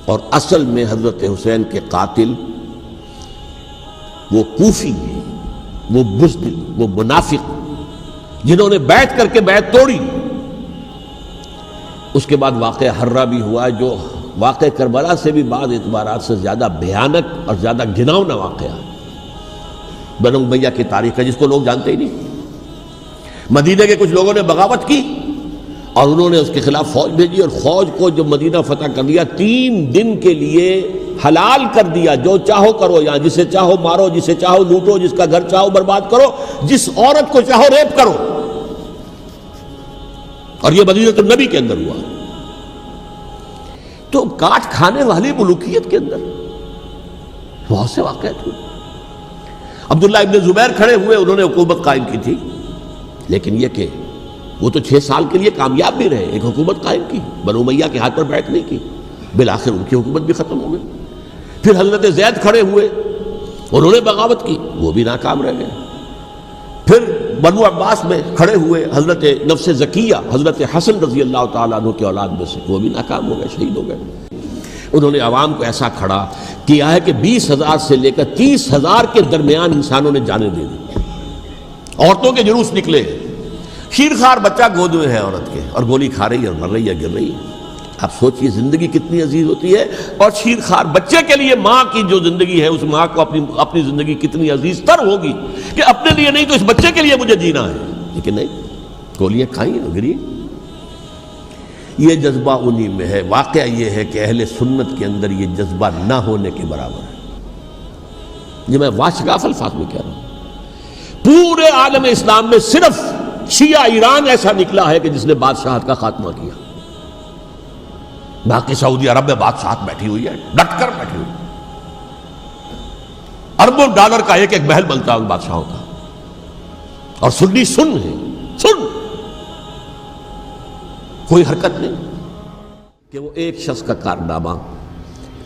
اور اصل میں حضرت حسین کے قاتل وہ کوفی ہیں، وہ بزدل، وہ منافق جنہوں نے بیعت کر کے بیعت توڑی۔ اس کے بعد واقعہ حرہ بھی ہوا جو واقعہ کربلا سے بھی بعض اعتبارات سے زیادہ بھیانک اور زیادہ گھناؤنا واقعہ بنو امیہ کی تاریخ ہے، جس کو لوگ جانتے ہی نہیں۔ مدینہ کے کچھ لوگوں نے بغاوت کی اور انہوں نے اس کے خلاف فوج بھیجی، اور فوج کو جب مدینہ فتح کر لیا 3 دن کے لیے حلال کر دیا، جو چاہو کرو، یہاں جسے چاہو مارو، جسے چاہو لوٹو، جس کا گھر چاہو برباد کرو، جس عورت کو چاہو ریپ کرو۔ اور یہ مدینہ النبی کے اندر ہوا۔ تو کاٹ کھانے والی ملوکیت کے اندر بہت سے واقعات ہوئے۔ عبداللہ ابن زبیر کھڑے ہوئے، انہوں نے حکومت قائم کی تھی، لیکن یہ کہ وہ تو 6 سال کے لیے کامیاب بھی رہے، ایک حکومت قائم کی، بنو امیہ کے ہاتھ پر بیعت نہیں کی، بالآخر ان کی حکومت بھی ختم ہو گئی۔ پھر حضرت زید کھڑے ہوئے، انہوں نے بغاوت کی، وہ بھی ناکام رہ گئے۔ پھر بنو عباس میں کھڑے ہوئے حضرت نفس زکیہ، حضرت حسن رضی اللہ تعالیٰ عنہ کے اولاد میں سے، وہ بھی ناکام ہو گئے، شہید ہو گئے۔ انہوں نے عوام کو ایسا کھڑا کیا ہے کہ 20,000 سے لے کر 30,000 کے درمیان انسانوں نے جانیں دے دی۔ عورتوں کے جلوس نکلے، شیرخوار بچہ گود میں ہے عورت کے، اور گولی کھا رہی ہے اور مر رہی ہے، گر رہی ہے۔ آپ سوچئے زندگی کتنی عزیز ہوتی ہے، اور شیرخوار بچے کے لیے ماں کی جو زندگی ہے، اس ماں کو اپنی زندگی کتنی عزیز تر ہوگی کہ اپنے لیے نہیں تو اس بچے کے لیے مجھے جینا ہے، لیکن نہیں، گولیاں کھائیں اور گری۔ یہ جذبہ انہی میں ہے۔ واقعہ یہ ہے کہ اہل سنت کے اندر یہ جذبہ نہ ہونے کے برابر ہے۔ یہ میں واشگاف الفاظ میں کہہ رہا ہوں۔ پورے عالم اسلام میں صرف شیعہ ایران ایسا نکلا ہے کہ جس نے بادشاہت کا خاتمہ کیا، باقی سعودی عرب میں بادشاہت بیٹھی ہوئی ہے، ڈٹ کر بیٹھی ہوئی، اربوں ڈالر کا ایک محل بنتا ہے ان بادشاہوں کا، اور سنی سن ہے، سن، کوئی حرکت نہیں۔ کہ وہ ایک شخص کا کارنامہ،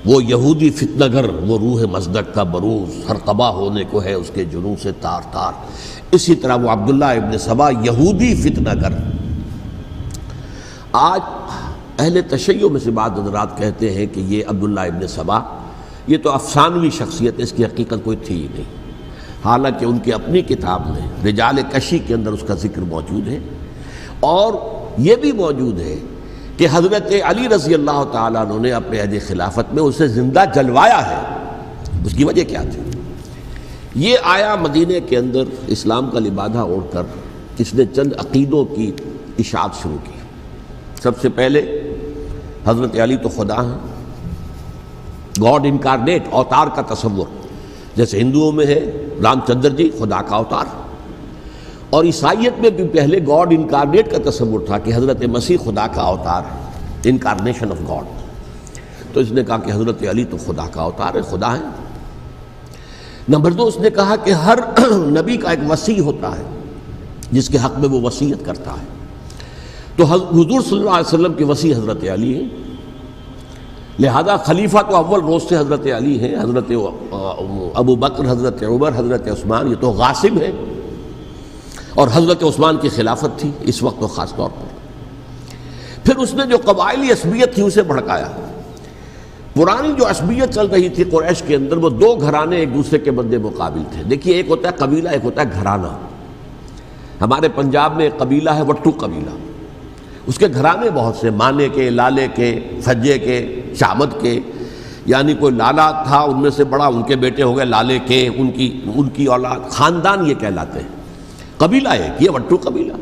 وہ یہودی فتنہ گر، وہ روح مصدق کا بروز، ہر قبا ہونے کو ہے اس کے جنوں سے تار تار۔ اسی طرح وہ عبداللہ ابن سبا یہودی فتنہ گر۔ آج اہل تشیع میں سے بعض حضرات کہتے ہیں کہ یہ عبداللہ ابن سبا یہ تو افسانوی شخصیت ہے، اس کی حقیقت کوئی تھی ہی نہیں، حالانکہ ان کی اپنی کتاب میں رجال کشی کے اندر اس کا ذکر موجود ہے۔ اور یہ بھی موجود ہے کہ حضرت علی رضی اللہ تعالیٰ عنہ نے اپنے عہد خلافت میں اسے زندہ جلوایا ہے۔ اس کی وجہ کیا تھی؟ یہ آیا مدینے کے اندر اسلام کا لبادہ اوڑھ کر، اس نے چند عقیدوں کی اشاعت شروع کی۔ سب سے پہلے حضرت علی تو خدا ہیں، گاڈ انکارنیٹ، اوتار کا تصور، جیسے ہندوؤں میں ہے رام چندر جی خدا کا اوتار، اور عیسائیت میں بھی پہلے گاڈ انکارنیٹ کا تصور تھا کہ حضرت مسیح خدا کا اوتار ہے، انکارنیشن آف گاڈ۔ تو اس نے کہا کہ حضرت علی تو خدا کا اوتار ہے، خدا ہے۔ نمبر 2، اس نے کہا کہ ہر نبی کا ایک وصی ہوتا ہے جس کے حق میں وہ وصیت کرتا ہے، تو حضور صلی اللہ علیہ وسلم کے وصی حضرت علی ہیں، لہذا خلیفہ تو اول روز سے حضرت علی ہیں، حضرت ابو بکر، حضرت عمر، حضرت عثمان یہ تو غاصب ہیں، اور حضرت عثمان کی خلافت تھی اس وقت تو خاص طور پر۔ پھر اس نے جو قبائلی عصبیت تھی اسے بھڑکایا۔ پرانی جو عصبیت چل رہی تھی قریش کے اندر، وہ 2 گھرانے ایک دوسرے کے مد مقابل تھے۔ دیکھیے، ایک ہوتا ہے قبیلہ، ایک ہوتا ہے گھرانہ۔ ہمارے پنجاب میں ایک قبیلہ ہے وٹو قبیلہ، اس کے گھرانے بہت سے، مانے کے، لالے کے، سجے کے، شامت کے، یعنی کوئی لالا تھا ان میں سے بڑا، ان کے بیٹے ہو گئے لالے کے، ان کی اولاد، خاندان یہ کہلاتے ہیں۔ قبیلہ ایک، یہ وٹو قبیلہ۔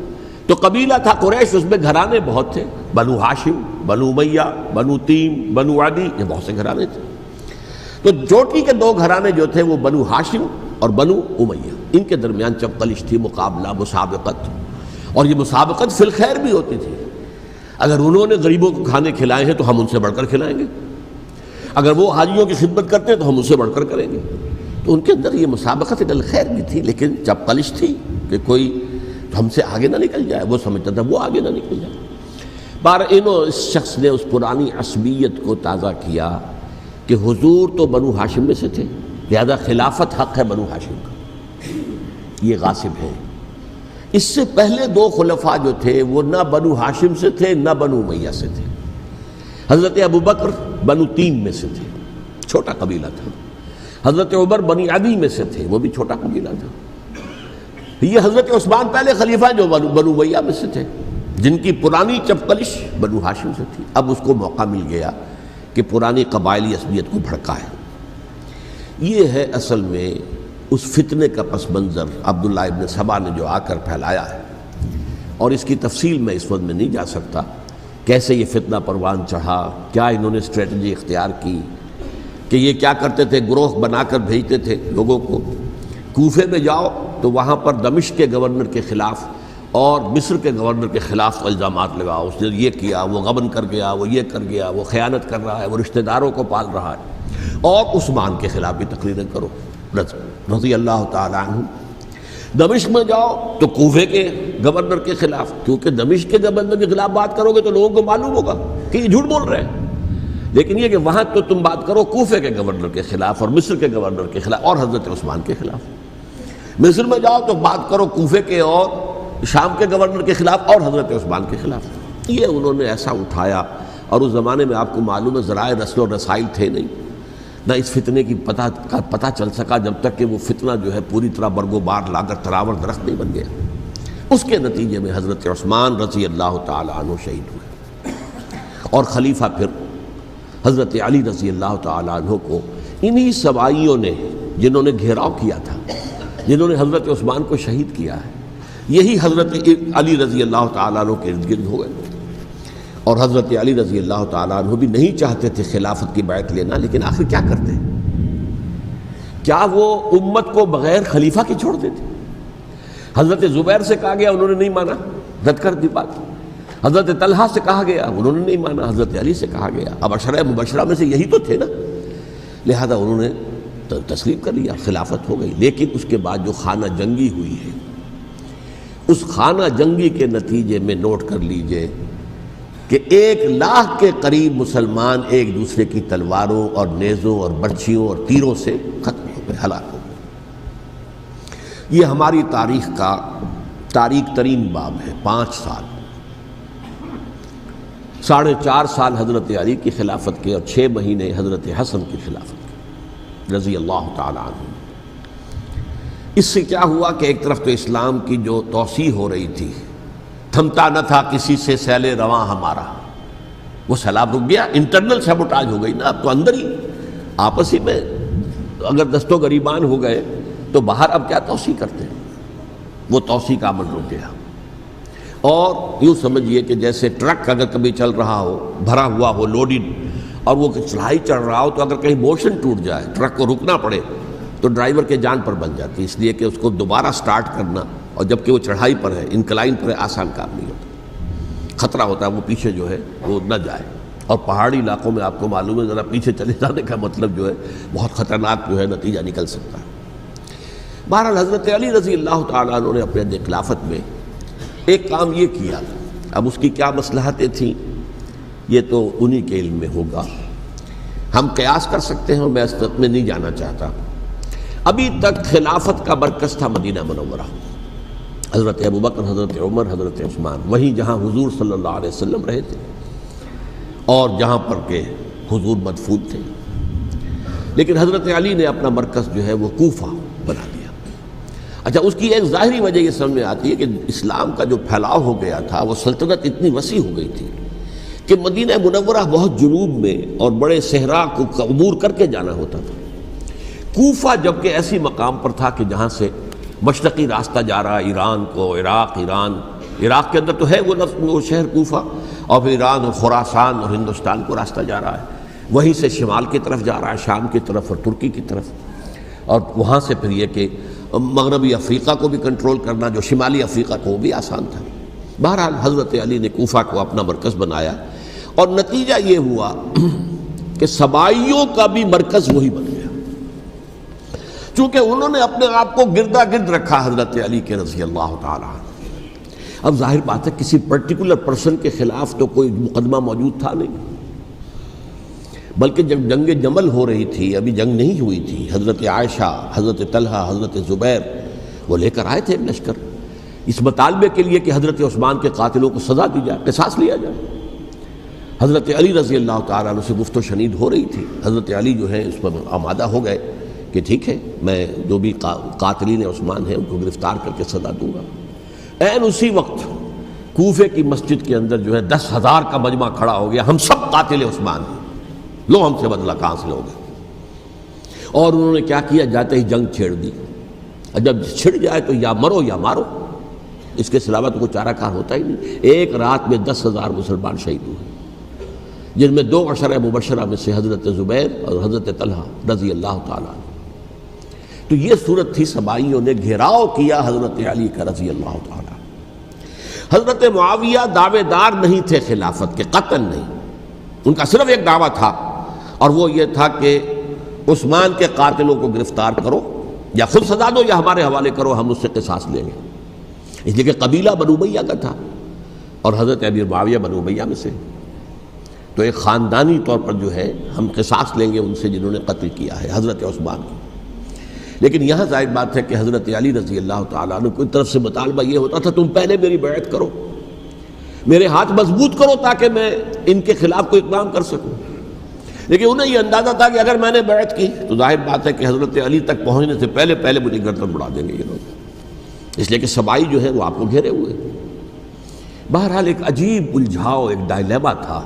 تو قبیلہ تھا قریش، اس میں گھرانے بہت تھے، بنو ہاشم، بنو امیہ، بنو تیم، بنو عدی، یہ بہت سے گھرانے تھے۔ تو چوٹی کے 2 گھرانے جو تھے وہ بنو ہاشم اور بنو امیہ، ان کے درمیان چپقلش تھی، مقابلہ، مسابقت، اور یہ مسابقت فی الخیر بھی ہوتی تھی۔ اگر انہوں نے غریبوں کو کھانے کھلائے ہیں تو ہم ان سے بڑھ کر کھلائیں گے، اگر وہ حاجیوں کی خدمت کرتے ہیں تو ہم ان سے بڑھ کر کریں گے۔ تو ان کے اندر یہ مسابقت الخیر بھی تھی، لیکن چپقلش تھی کہ کوئی ہم سے آگے نہ نکل جائے، وہ سمجھتا تھا وہ آگے نہ نکل جائے۔ اس شخص نے اس پرانی عصبیت کو تازہ کیا کہ حضور تو بنو ہاشم میں سے تھے، لہذا خلافت حق ہے بنو ہاشم کا، یہ غاصب ہے۔ اس سے پہلے 2 خلفاء جو تھے وہ نہ بنو ہاشم سے تھے نہ بنو امیہ سے تھے، حضرت ابو بکر بنو تیم میں سے تھے، چھوٹا قبیلہ تھا۔ حضرت عمر بنی عدی میں سے تھے، وہ بھی چھوٹا قبیلہ تھا۔ یہ حضرت عثمان پہلے خلیفہ جو بنو امیہ میں سے تھے، جن کی پرانی چپکلش بنو ہاشم سے تھی، اب اس کو موقع مل گیا کہ پرانی قبائلی عصبیت کو بھڑکائے۔ یہ ہے اصل میں اس فتنے کا پس منظر عبداللہ ابن سبا نے جو آ کر پھیلایا ہے، اور اس کی تفصیل میں اس وقت میں نہیں جا سکتا، کیسے یہ فتنہ پروان چڑھا، کیا انہوں نے اسٹریٹجی اختیار کی، کہ یہ کیا کرتے تھے، گروہ بنا کر بھیجتے تھے لوگوں کو، کوفے میں جاؤ تو وہاں پر دمشق کے گورنر کے خلاف اور مصر کے گورنر کے خلاف الزامات لگاؤ، اس نے یہ کیا، وہ غبن کر گیا، وہ یہ کر گیا، وہ خیانت کر رہا ہے، وہ رشتہ داروں کو پال رہا ہے، اور عثمان کے خلاف بھی تقریریں کرو رضی اللہ تعالیٰ عنہ۔ دمشق میں جاؤ تو کوفے کے گورنر کے خلاف، کیونکہ دمشق کے گورنر کے خلاف بات کرو گے تو لوگوں کو معلوم ہوگا کہ یہ جھوٹ بول رہے ہیں، لیکن یہ کہ وہاں تو تم بات کرو کوفے کے گورنر کے خلاف اور مصر کے گورنر کے خلاف اور حضرت عثمان کے خلاف۔ مصر میں جاؤ تو بات کرو کوفے کے اور شام کے گورنر کے خلاف اور حضرت عثمان کے خلاف۔ یہ انہوں نے ایسا اٹھایا، اور اس زمانے میں آپ کو معلوم ہے ذرائع رسل و رسائل تھے نہیں، نہ اس فتنے کی پتہ چل سکا جب تک کہ وہ فتنہ جو ہے پوری طرح برگ و بار لا کر تراور درخت نہیں بن گیا۔ اس کے نتیجے میں حضرت عثمان رضی اللہ تعالیٰ عنہ شہید ہوئے، اور خلیفہ پھر حضرت علی رضی اللہ تعالیٰ عنہ کو انہی سبائیوں نے، جنہوں نے گھیراؤ کیا تھا، جنہوں نے حضرت عثمان کو شہید کیا ہے، یہی حضرت علی رضی اللہ تعالیٰ عنہ کے ارد گرد ہو گئے۔ اور حضرت علی رضی اللہ تعالیٰ عنہ بھی نہیں چاہتے تھے خلافت کی بیعت لینا، لیکن آخر کیا کرتے؟ کیا وہ امت کو بغیر خلیفہ کے چھوڑ دیتے؟ حضرت زبیر سے کہا گیا، انہوں نے نہیں مانا، رد کر دی بات۔ حضرت طلحہ سے کہا گیا، انہوں نے نہیں مانا۔ حضرت علی سے کہا گیا، اب عشرہ مبشرہ میں سے یہی تو تھے نا، لہذا انہوں نے تسلیم کر لیا، خلافت ہو گئی۔ لیکن اس کے بعد جو خانہ جنگی ہوئی ہے، اس خانہ جنگی کے نتیجے میں نوٹ کر لیجئے کہ 1,00,000 کے قریب مسلمان ایک دوسرے کی تلواروں اور نیزوں اور برچھیوں اور تیروں سے ختم ہو گئے، ہلاک ہو گئے۔ یہ ہماری تاریخ کا تاریک ترین باب ہے۔ 5 سال، 4.5 سال حضرت علی کی خلافت کے، اور 6 مہینے حضرت حسن کی خلافت کے رضی اللہ تعالیٰ عنہ۔ اس سے کیا ہوا کہ ایک طرف تو اسلام کی جو توسیع ہو رہی تھی، تھمتا نہ تھا کسی سے سیل رواں ہمارا، وہ سیلاب رک گیا، انٹرنل سیبوٹاج ہو گئی نا، اب تو اندر ہی آپس ہی میں اگر دست و گریبان ہو گئے تو باہر اب کیا توسیع کرتے ہیں، وہ توسیع کا عمل رک گیا۔ اور یوں سمجھیے کہ جیسے ٹرک اگر کبھی چل رہا ہو، بھرا ہوا ہو، لوڈڈ، اور وہ چڑھائی چڑھ رہا ہو، تو اگر کہیں موشن ٹوٹ جائے، ٹرک کو رکنا پڑے، تو ڈرائیور کے جان پر بن جاتی، اس لیے کہ اس کو دوبارہ سٹارٹ کرنا، اور جبکہ وہ چڑھائی پر ہے، انکلائن پر ہے، آسان کام نہیں ہوتا، خطرہ ہوتا ہے وہ پیچھے جو ہے وہ نہ جائے۔ اور پہاڑی علاقوں میں آپ کو معلوم ہے ذرا پیچھے چلے جانے کا مطلب جو ہے بہت خطرناک جو ہے نتیجہ نکل سکتا ہے۔ بہرحال حضرت علی رضی اللہ تعالیٰ عنہ نے اپنے خلافت میں ایک کام یہ کیا، اب اس کی کیا مصلحتیں تھیں یہ تو انہی کے علم میں ہوگا، ہم قیاس کر سکتے ہیں، اور میں اس طرف میں نہیں جانا چاہتا۔ ابھی تک خلافت کا مرکز تھا مدینہ منورہ، حضرت ابوبکر، حضرت عمر، حضرت عثمان، وہیں جہاں حضور صلی اللہ علیہ وسلم رہے تھے اور جہاں پر کہ حضور مدفون تھے۔ لیکن حضرت علی نے اپنا مرکز جو ہے وہ کوفہ بنا دیا۔ اچھا، اس کی ایک ظاہری وجہ یہ سمجھ میں آتی ہے کہ اسلام کا جو پھیلاؤ ہو گیا تھا، وہ سلطنت اتنی وسیع ہو گئی تھی کہ مدینہ منورہ بہت جنوب میں اور بڑے صحرا کو عبور کر کے جانا ہوتا تھا۔ کوفہ جبکہ ایسی مقام پر تھا کہ جہاں سے مشرقی راستہ جا رہا ہے ایران کو، عراق کے اندر تو ہے وہ شہر کوفہ، اور پھر ایران اور خراسان اور ہندوستان کو راستہ جا رہا ہے، وہیں سے شمال کی طرف جا رہا ہے، شام کی طرف اور ترکی کی طرف، اور وہاں سے پھر یہ کہ مغربی افریقہ کو بھی کنٹرول کرنا، جو شمالی افریقہ کو بھی آسان تھا۔ بہرحال حضرت علی نے کوفہ کو اپنا مرکز بنایا، اور نتیجہ یہ ہوا کہ سبائیوں کا بھی مرکز وہی بن گیا، چونکہ انہوں نے اپنے آپ کو گردا گرد رکھا حضرت علی کے رضی اللہ تعالیٰ عنہ۔ اب ظاہر بات ہے کسی پرٹیکولر پرسن کے خلاف تو کوئی مقدمہ موجود تھا نہیں، بلکہ جب جنگ جمل ہو رہی تھی، ابھی جنگ نہیں ہوئی تھی، حضرت عائشہ، حضرت طلحہ، حضرت زبیر وہ لے کر آئے تھے لشکر اس مطالبے کے لیے کہ حضرت عثمان کے قاتلوں کو سزا دی جائے، قصاص لیا جائے۔ حضرت علی رضی اللہ تعالیٰ عنہ سے گفت و شنید ہو رہی تھی. حضرت علی جو ہے اس پر آمادہ ہو گئے کہ ٹھیک ہے میں جو بھی قاتلین عثمان ہیں ان کو گرفتار کر کے سزا دوں گا. عین اسی وقت کوفے کی مسجد کے اندر جو ہے 10,000 کا مجمع کھڑا ہو گیا. ہم سب قاتل عثمان ہیں, لو ہم سے بدلہ کہاں سے لوگے. اور انہوں نے کیا کیا, جاتے ہی جنگ چھیڑ دی. جب چھڑ جائے تو یا مرو یا مارو, اس کے سلاوہ تو کوئی چارہ کار ہوتا ہی نہیں. ایک رات میں 10,000 مسلمان شہید ہوئے, جن میں 2 عشرہ مبشرہ میں سے حضرت زبیر اور حضرت طلحہ رضی اللہ تعالیٰ عنہ. تو یہ صورت تھی, سبائیوں نے گھیراؤ کیا حضرت علی کا رضی اللہ تعالیٰ. حضرت معاویہ دعوے دار نہیں تھے خلافت کے, قطعاً نہیں. ان کا صرف ایک دعویٰ تھا, اور وہ یہ تھا کہ عثمان کے قاتلوں کو گرفتار کرو, یا خود سزا دو یا ہمارے حوالے کرو, ہم اس سے قصاص لیں گے. اس لیے کہ قبیلہ بنو امیہ کا تھا اور حضرت امیر معاویہ بنو امیہ میں سے, تو ایک خاندانی طور پر جو ہے ہم قصاص لیں گے ان سے جنہوں نے قتل کیا ہے حضرت عثمان کو. لیکن یہاں ظاہر بات ہے کہ حضرت علی رضی اللہ تعالیٰ عنہ کی طرف سے مطالبہ یہ ہوتا تھا تم پہلے میری بیعت کرو, میرے ہاتھ مضبوط کرو تاکہ میں ان کے خلاف کوئی اقدام کر سکوں. لیکن انہیں یہ اندازہ تھا کہ اگر میں نے بیعت کی تو ظاہر بات ہے کہ حضرت علی تک پہنچنے سے پہلے مجھے گردن اڑا دیں گے یہ لوگ. اس لیے کہ سبائی جو ہے وہ آپ کو گھیرے ہوئے. بہرحال ایک عجیب الجھاؤ, ایک ڈائلیما تھا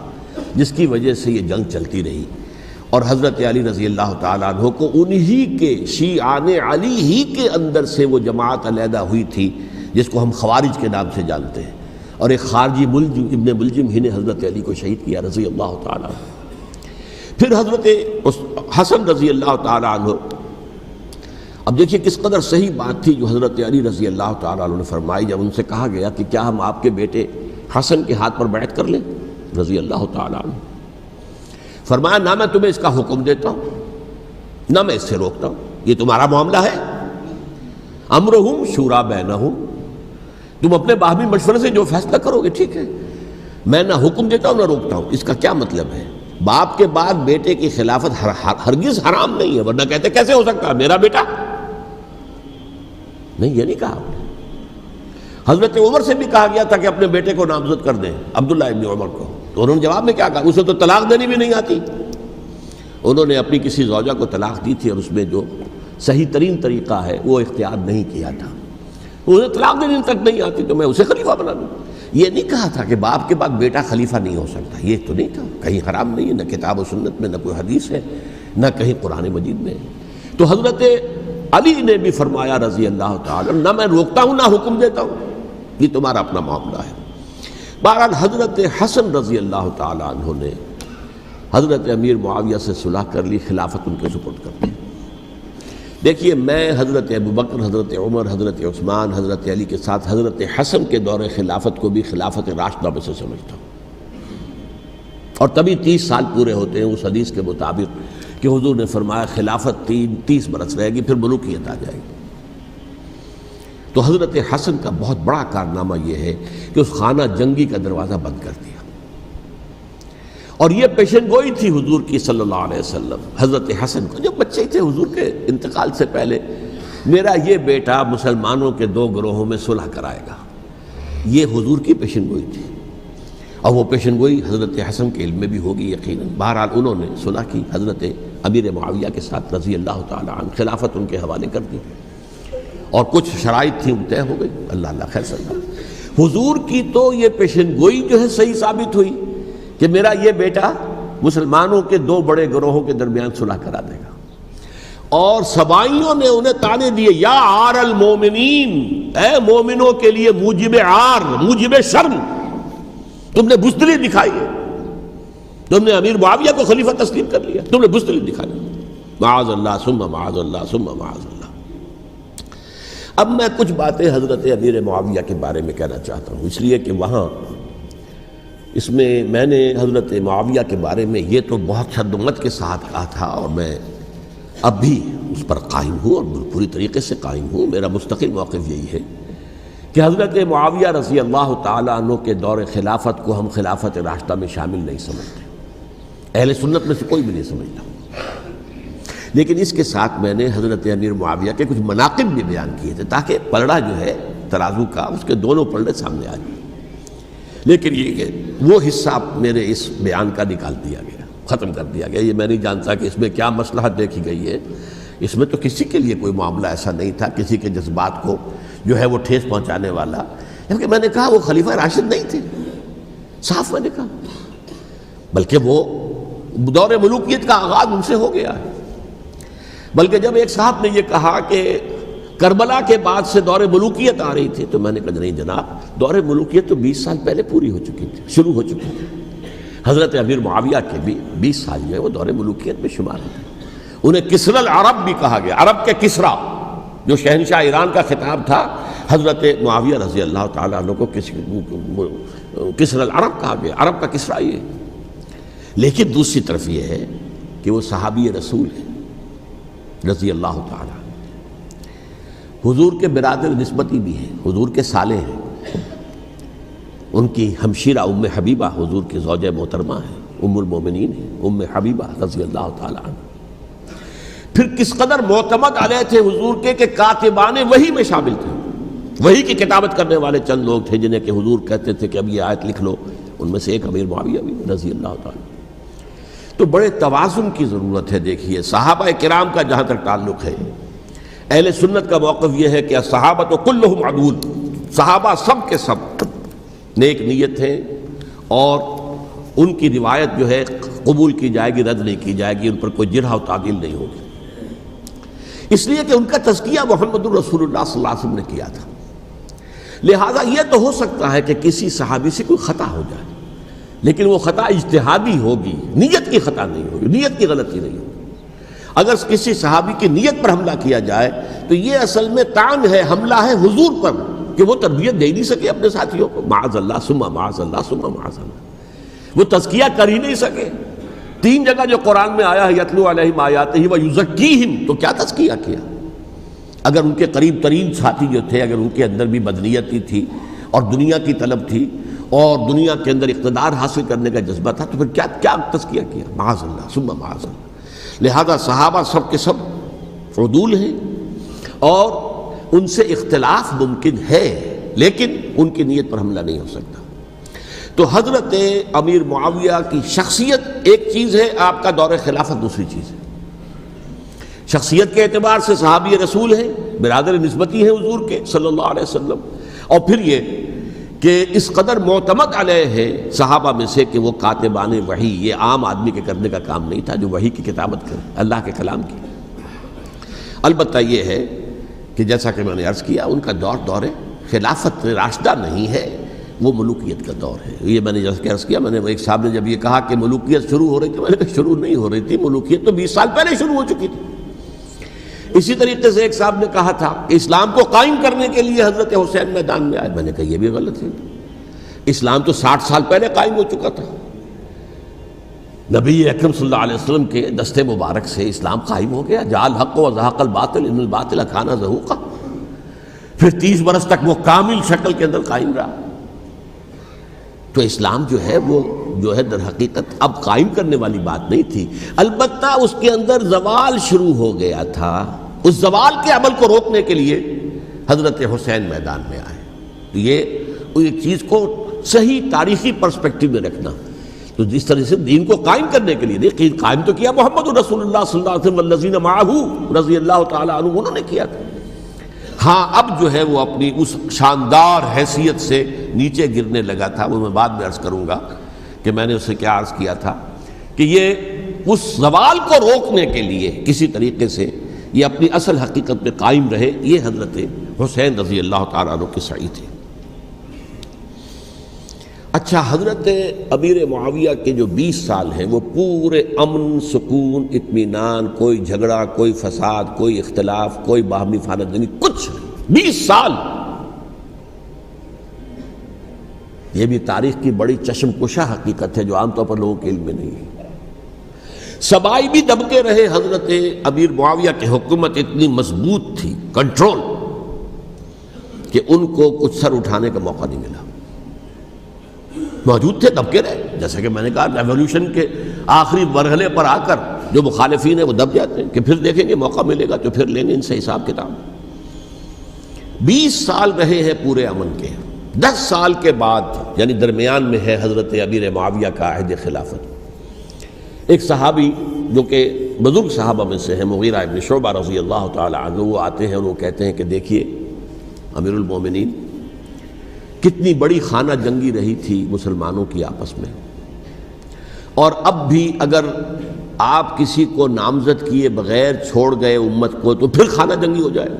جس کی وجہ سے یہ جنگ چلتی رہی. اور حضرت علی رضی اللہ تعالیٰ عنہ کو انہی کے شیعان علی ہی کے اندر سے وہ جماعت علیحدہ ہوئی تھی جس کو ہم خوارج کے نام سے جانتے ہیں, اور ایک خارجی ابن ملجم ہی نے حضرت علی کو شہید کیا رضی اللہ تعالیٰ عنہ. پھر حضرت حسن رضی اللہ تعالیٰ عنہ, اب دیکھیے کس قدر صحیح بات تھی جو حضرت علی رضی اللہ تعالیٰ عنہ نے فرمائی جب ان سے کہا گیا کہ کیا ہم آپ کے بیٹے حسن کے ہاتھ پر بیعت کر لیں رضی اللہ تعالیٰ عنہ. فرمایا نہ میں تمہیں اس کا حکم دیتا ہوں نہ میں اس سے روکتا ہوں, یہ تمہارا معاملہ ہے. امرہم شورا بینہم, تم اپنے باہمی مشورے سے جو فیصلہ کرو گے ٹھیک ہے, میں نہ حکم دیتا ہوں نہ روکتا ہوں. اس کا کیا مطلب ہے؟ باپ کے بعد بیٹے کی خلافت ہرگز حرام نہیں ہے, ورنہ کہتے کیسے ہو سکتا ہے میرا بیٹا. نہیں, یہ نہیں کہا آپ نے. حضرت عمر سے بھی کہا گیا تھا کہ اپنے بیٹے کو نامزد کر دیں, عبداللہ ابن عمر کو, تو انہوں نے جواب میں کیا کہا, اسے تو طلاق دینی بھی نہیں آتی. انہوں نے اپنی کسی زوجہ کو طلاق دی تھی اور اس میں جو صحیح ترین طریقہ ہے وہ اختیار نہیں کیا تھا. انہیں طلاق دینی تک نہیں آتی تو میں اسے خلیفہ بنا دوں. یہ نہیں کہا تھا کہ باپ کے بعد بیٹا خلیفہ نہیں ہو سکتا, یہ تو نہیں تھا. کہیں حرام نہیں ہے, نہ کتاب و سنت میں, نہ کوئی حدیث ہے, نہ کہیں قرآن مجید میں. تو حضرت علی نے بھی فرمایا رضی اللہ تعالیٰ, نہ میں روکتا ہوں نہ حکم دیتا ہوں, یہ تمہارا اپنا معاملہ ہے. بہرحال حضرت حسن رضی اللہ تعالیٰ عنہ نے حضرت امیر معاویہ سے صلح کر لی, خلافت ان کے سپرد کر دی. دیکھیے میں حضرت ابوبکر, حضرت عمر, حضرت عثمان, حضرت علی کے ساتھ حضرت حسن کے دور خلافت کو بھی خلافت راشدہ میں سے سمجھتا ہوں. اور تبھی 30 سال پورے ہوتے ہیں اس حدیث کے مطابق کہ حضور نے فرمایا خلافت 30 برس رہے گی, پھر ملوکیت آ جائے گی. تو حضرت حسن کا بہت بڑا کارنامہ یہ ہے کہ اس خانہ جنگی کا دروازہ بند کر دیا. اور یہ پیشن گوئی تھی حضور کی صلی اللہ علیہ وسلم حضرت حسن کو, جب بچے تھے حضور کے انتقال سے پہلے, میرا یہ بیٹا مسلمانوں کے 2 گروہوں میں صلح کرائے گا. یہ حضور کی پیشن گوئی تھی, اور وہ پیشن گوئی حضرت حسن کے علم میں بھی ہوگی یقیناً. بہرحال انہوں نے صلح کی حضرت امیر معاویہ کے ساتھ رضی اللہ تعالیٰ عنہ, خلافت ان کے حوالے کر دی, اور کچھ شرائط تھیں طے ہو گئی. اللہ خیر صلی اللہ. حضور کی تو یہ پیشن گوئی جو ہے صحیح ثابت ہوئی کہ میرا یہ بیٹا مسلمانوں کے 2 بڑے گروہوں کے درمیان صلح کرا دے گا. اور سبائیوں نے انہیں تانے دیے, یا عار المومنین, اے مومنوں کے لیے موجب عار, موجب شرم, تم نے بزدلی دکھائی ہے, تم نے امیر معاویہ کو خلیفہ تسلیم کر لیا, تم نے بزدلی دکھائی. معاذ اللہ ثم معاذ اللہ ثم معاذ اللہ. اب میں کچھ باتیں حضرت امیر معاویہ کے بارے میں کہنا چاہتا ہوں, اس لیے کہ وہاں اس میں نے حضرت معاویہ کے بارے میں یہ تو بہت شدت کے ساتھ کہا تھا, اور میں اب بھی اس پر قائم ہوں اور پوری طریقے سے قائم ہوں. میرا مستقل موقف یہی ہے کہ حضرت معاویہ رضی اللہ تعالیٰ عنہ کے دور خلافت کو ہم خلافت راشدہ میں شامل نہیں سمجھتے, اہل سنت میں سے کوئی بھی نہیں سمجھتا. لیکن اس کے ساتھ میں نے حضرت امیر معاویہ کے کچھ مناقب بھی بیان کیے تھے تاکہ پلڑا جو ہے ترازو کا اس کے دونوں پلڑے سامنے آ جائیں. لیکن یہ کہ وہ حصہ میرے اس بیان کا نکال دیا گیا، ختم کر دیا گیا. یہ میں نہیں جانتا کہ اس میں کیا مصلحت دیکھی گئی ہے. اس میں تو کسی کے لیے کوئی معاملہ ایسا نہیں تھا، کسی کے جذبات کو جو ہے وہ ٹھیس پہنچانے والا. کیونکہ میں نے کہا وہ خلیفہ راشد نہیں تھے، صاف میں نے کہا، بلکہ وہ دور ملوکیت کا آغاز ان سے ہو گیا ہے. بلکہ جب ایک صاحب نے یہ کہا کہ کربلا کے بعد سے دور ملوکیت آ رہی تھی، تو میں نے کہا نہیں جناب، دور ملوکیت تو 20 سال پہلے پوری ہو چکی تھی، شروع ہو چکی تھی. حضرت امیر معاویہ کے بھی 20 سال میں وہ دور ملوکیت میں شمار ہوتے. انہیں کسرا العرب بھی کہا گیا، عرب کے کسرا، جو شہنشاہ ایران کا خطاب تھا. حضرت معاویہ رضی اللہ تعالیٰ عنہ کو کسرا العرب کہا گیا، عرب کا کسرا یہ. لیکن دوسری طرف یہ ہے کہ وہ صحابی رسول ہیں رضی اللہ تعالیٰ، حضور کے برادر نسبتی بھی ہیں، حضور کے سالے ہیں. ان کی ہمشیرہ ام حبیبہ حضور کی زوجہ محترمہ ہیں، ام المومنین ہیں ام حبیبہ رضی اللہ تعالیٰ عنہ. پھر کس قدر معتمد علیہ تھے حضور کے کہ کاتبان وحی میں شامل تھے. وحی کی کتابت کرنے والے چند لوگ تھے جنہیں کہ حضور کہتے تھے کہ اب یہ آیت لکھ لو. ان میں سے ایک امیر معاویہ بھی رضی اللہ تعالیٰ. تو بڑے توازن کی ضرورت ہے. دیکھیے صحابہ کرام کا جہاں تک تعلق ہے، اہل سنت کا موقف یہ ہے کہ صحابہ تو کلہم عدول، صحابہ سب کے سب نیک نیت ہیں، اور ان کی روایت جو ہے قبول کی جائے گی، رد نہیں کی جائے گی، ان پر کوئی جرح و تعدیل نہیں ہوگی. اس لیے کہ ان کا تزکیہ محمد الرسول اللہ صلی اللہ علیہ وسلم نے کیا تھا. لہٰذا یہ تو ہو سکتا ہے کہ کسی صحابی سے کوئی خطا ہو جائے، لیکن وہ خطا اجتہادی ہوگی، نیت کی خطا نہیں ہوگی، نیت کی غلطی نہیں ہوگی. اگر کسی صحابی کی نیت پر حملہ کیا جائے تو یہ اصل میں طعن ہے، حملہ ہے حضور پر کہ وہ تربیت دے ہی نہیں سکے اپنے ساتھیوں کو. معاذ اللہ ثم معاذ اللہ ثم معاذ اللہ، وہ تزکیہ کر ہی نہیں سکے. 3 جگہ جو قرآن میں آیا ہے یتلو علیہم آیاتہ ویزکیہم، تو کیا تزکیہ کیا؟ اگر ان کے قریب ترین ساتھی جو تھے، اگر ان کے اندر بھی بدنیتی تھی اور دنیا کی طلب تھی اور دنیا کے اندر اقتدار حاصل کرنے کا جذبہ تھا، تو پھر کیا تزکیہ کیا؟ معاذ اللہ ثم معاذ اللہ. لہذا صحابہ سب کے سب عدول ہیں، اور ان سے اختلاف ممکن ہے، لیکن ان کی نیت پر حملہ نہیں ہو سکتا. تو حضرت امیر معاویہ کی شخصیت ایک چیز ہے، آپ کا دور خلافت دوسری چیز ہے. شخصیت کے اعتبار سے صحابی رسول ہیں، برادر نسبتی ہیں حضور کے صلی اللہ علیہ وسلم. اور پھر یہ کہ اس قدر معتمد علیہ ہے صحابہ میں سے کہ وہ کاتبان وحی، یہ عام آدمی کے کرنے کا کام نہیں تھا جو وحی کی کتابت کرے، اللہ کے کلام کی. البتہ یہ ہے کہ جیسا کہ میں نے عرض کیا، ان کا دور خلافت راشدہ نہیں ہے، وہ ملوکیت کا دور ہے. یہ میں نے جیسا کہ عرض کیا، میں نے ایک صاحب نے جب یہ کہا کہ ملوکیت شروع ہو رہی تھی، میں نے کہا شروع نہیں ہو رہی تھی، ملوکیت تو 20 سال پہلے شروع ہو چکی تھی. اسی طریقے سے ایک صاحب نے کہا تھا کہ اسلام کو قائم کرنے کے لیے حضرت حسین میدان میں آئے. میں نے کہا یہ بھی غلط ہے، اسلام تو 60 سال پہلے قائم ہو چکا تھا. نبی اکرم صلی اللہ علیہ وسلم کے دست مبارک سے اسلام قائم ہو گیا. جاء الحق وزهق الباطل ان الباطل کان زهوقا. پھر 30 برس تک وہ کامل شکل کے اندر قائم رہا. تو اسلام جو ہے وہ در حقیقت اب قائم کرنے والی بات نہیں تھی. البتہ اس کے اندر زوال شروع ہو گیا تھا. اس زوال کے عمل کو روکنے کے لیے حضرت حسین میدان میں آئے. یہ ایک چیز کو صحیح تاریخی پرسپیکٹو میں رکھنا. تو جس طرح سے دین کو قائم کرنے کے لیے دیکھیے، قائم تو کیا محمد رسول اللہ صلی اللہ علیہ وسلم والذین معہ رضی اللہ تعالیٰ عنہ، انہوں نے کیا تھا. ہاں اب جو ہے وہ اپنی اس شاندار حیثیت سے نیچے گرنے لگا تھا. وہ میں بعد میں عرض کروں گا کہ میں نے اسے کیا عرض کیا تھا کہ یہ اس زوال کو روکنے کے لیے کسی طریقے سے یہ اپنی اصل حقیقت میں قائم رہے. یہ حضرت حسین رضی اللہ تعالیٰ عنہ کی سعی تھی. اچھا، حضرت امیر معاویہ کے جو 20 سال ہیں وہ پورے امن، سکون، اطمینان، کوئی جھگڑا، کوئی فساد، کوئی اختلاف، کوئی باہمی فانت دنی، کچھ 20 سال. یہ بھی تاریخ کی بڑی چشم کشا حقیقت ہے جو عام طور پر لوگوں کے علم میں نہیں ہے. سبائی بھی دبکے رہے. حضرت امیر معاویہ کی حکومت اتنی مضبوط تھی، کنٹرول، کہ ان کو کچھ سر اٹھانے کا موقع نہیں ملا. موجود تھے، دبکے رہے. جیسا کہ میں نے کہا، ریولوشن کے آخری مرحلے پر آ کر جو مخالفین ہیں وہ دب جاتے ہیں کہ پھر دیکھیں گے، موقع ملے گا تو پھر لیں گے ان سے حساب کتاب. 20 سال رہے ہیں پورے امن کے. 10 سال کے بعد یعنی درمیان میں ہے حضرت امیر معاویہ کا عہد خلافت، ایک صحابی جو کہ بزرگ صحابہ میں سے ہیں، مغیرہ ابن شعبہ رضی اللہ تعالی عنہ، وہ آتے ہیں اور وہ کہتے ہیں کہ دیکھیے امیر المومنین، کتنی بڑی خانہ جنگی رہی تھی مسلمانوں کی آپس میں، اور اب بھی اگر آپ کسی کو نامزد کیے بغیر چھوڑ گئے امت کو تو پھر خانہ جنگی ہو جائے۔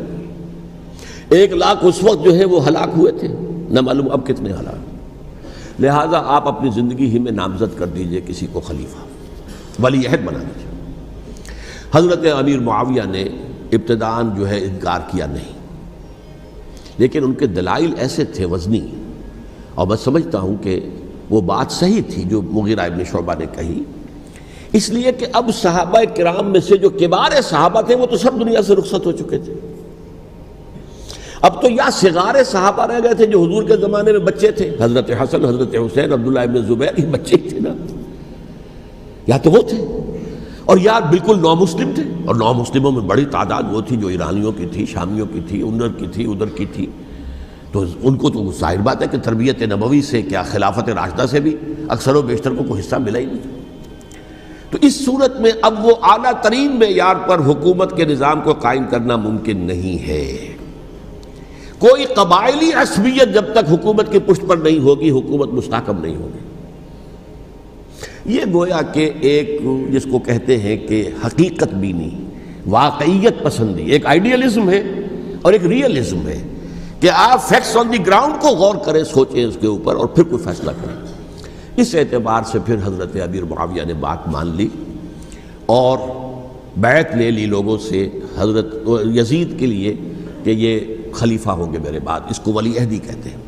1 لاکھ اس وقت جو ہے وہ ہلاک ہوئے تھے، نہ معلوم اب کتنے ہلاک، لہٰذا آپ اپنی زندگی ہی میں نامزد کر دیجئے کسی کو خلیفہ، ولی عہد بنا دیجئے۔ حضرت امیر معاویہ نے ابتداءً جو ہے انکار کیا نہیں، لیکن ان کے دلائل ایسے تھے وزنی، اور میں سمجھتا ہوں کہ وہ بات صحیح تھی جو مغیرہ ابن شعبہ نے کہی، اس لیے کہ اب صحابہ کرام میں سے جو کبار صحابہ تھے وہ تو سب دنیا سے رخصت ہو چکے تھے، اب تو یا صغار صحابہ رہ گئے تھے جو حضور کے زمانے میں بچے تھے، حضرت حسن، حضرت حسین، عبداللہ ابن زبیر، یہ بچے ہی تھے نا، یا تو وہ تھے، اور یا بالکل نو مسلم تھے، اور نو مسلموں میں بڑی تعداد وہ تھی جو ایرانیوں کی تھی، شامیوں کی تھی، ادھر کی تھی، ادھر کی تھی، تو ان کو تو ظاہر بات ہے کہ تربیت نبوی سے کیا خلافت راشدہ سے بھی اکثر و بیشتر کو کوئی حصہ ملا ہی نہیں۔ تو اس صورت میں اب وہ اعلیٰ ترین معیار پر حکومت کے نظام کو قائم کرنا ممکن نہیں ہے۔ کوئی قبائلی عصبیت جب تک حکومت کی پشت پر نہیں ہوگی، حکومت مستحکم نہیں ہوگی۔ یہ گویا کہ ایک جس کو کہتے ہیں کہ حقیقت بینی، واقعیت پسندی، ایک آئیڈیلزم ہے اور ایک ریئلزم ہے کہ آپ فیکٹس آن دی گراؤنڈ کو غور کریں، سوچیں اس کے اوپر اور پھر کوئی فیصلہ کریں۔ اس اعتبار سے پھر حضرت امیر معاویہ نے بات مان لی اور بیعت لے لی لوگوں سے حضرت یزید کے لیے کہ یہ خلیفہ ہوں گے میرے بعد، اس کو ولی عہدی کہتے ہیں۔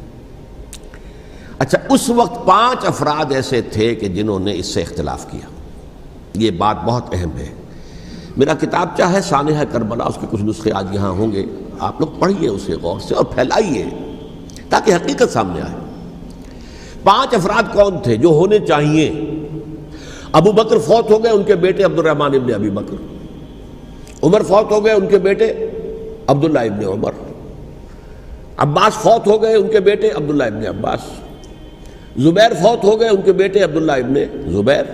اچھا، اس وقت 5 افراد ایسے تھے کہ جنہوں نے اس سے اختلاف کیا، یہ بات بہت اہم ہے۔ میرا کتابچہ ہے سانحہ کربلا، اس کے کچھ نسخے آج یہاں ہوں گے، آپ لوگ پڑھیے اسے غور سے اور پھیلائیے تاکہ حقیقت سامنے آئے۔ 5 افراد کون تھے جو ہونے چاہیے؟ ابو بکر فوت ہو گئے، ان کے بیٹے عبد الرحمن ابن ابی بکر، عمر فوت ہو گئے، ان کے بیٹے عبداللہ ابن عمر، عباس فوت ہو گئے، ان کے بیٹے عبداللہ ابن عباس، زبیر فوت ہو گئے، ان کے بیٹے عبداللہ ابن زبیر،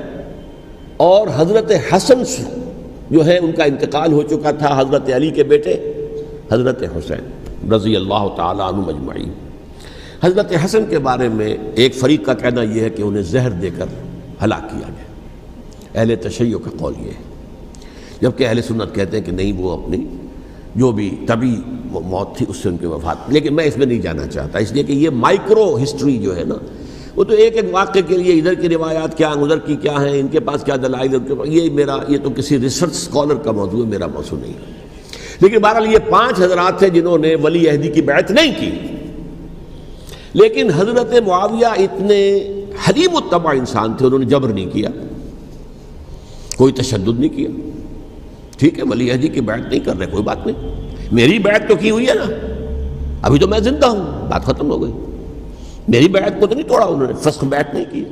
اور حضرت حسن جو ہے ان کا انتقال ہو چکا تھا، حضرت علی کے بیٹے حضرت حسین رضی اللہ تعالی عنہ اجمعین۔ حضرت حسن کے بارے میں ایک فریق کا کہنا یہ ہے کہ انہیں زہر دے کر ہلاک کیا گیا، اہل تشیع کا قول یہ ہے، جبکہ اہل سنت کہتے ہیں کہ نہیں، وہ اپنی جو بھی طبی موت تھی اس سے ان کی وفات، لیکن میں اس میں نہیں جانا چاہتا، اس لیے کہ یہ مائکرو ہسٹری جو ہے نا، وہ تو ایک ایک واقعے کے لیے ادھر کی روایات کیا، ادھر کی کیا ہیں، ان کے پاس کیا دلائل، یہ تو کسی ریسرچ اسکالر کا موضوع ہے، میرا موضوع نہیں ہے۔ لیکن بہرحال یہ 5 حضرات تھے جنہوں نے ولی عہدی کی بیعت نہیں کی، لیکن حضرت معاویہ اتنے حلیم الطبع انسان تھے، انہوں نے جبر نہیں کیا، کوئی تشدد نہیں کیا۔ ٹھیک ہے، ولی عہدی کی بیعت نہیں کر رہے، کوئی بات نہیں، میری بیعت تو کی ہوئی ہے نا، ابھی تو میں زندہ ہوں، بات ختم ہو گئی، میری بیعت کو تو نہیں توڑا انہوں نے، فسخ بیعت نہیں کی۔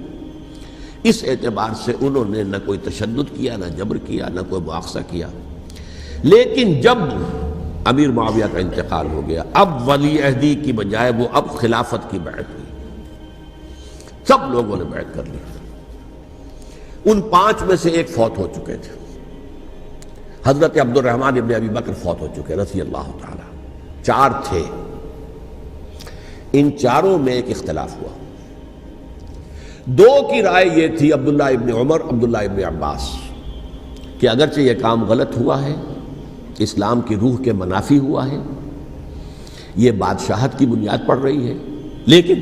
اس اعتبار سے انہوں نے نہ کوئی تشدد کیا، نہ جبر کیا، نہ کوئی مواخذہ کیا۔ لیکن جب امیر معاویہ کا انتقال ہو گیا، اب ولی عہدی کی بجائے وہ اب خلافت کی بیعت ہوئی، سب لوگوں نے بیعت کر لی۔ ان 5 میں سے ایک فوت ہو چکے تھے، حضرت عبد الرحمن ابن ابی بکر فوت ہو چکے رضی اللہ تعالی، 4 تھے، ان 4 میں ایک اختلاف ہوا۔ 2 کی رائے یہ تھی، عبداللہ ابن عمر، عبداللہ ابن عباس، کہ اگرچہ یہ کام غلط ہوا ہے، اسلام کی روح کے منافی ہوا ہے، یہ بادشاہت کی بنیاد پڑ رہی ہے، لیکن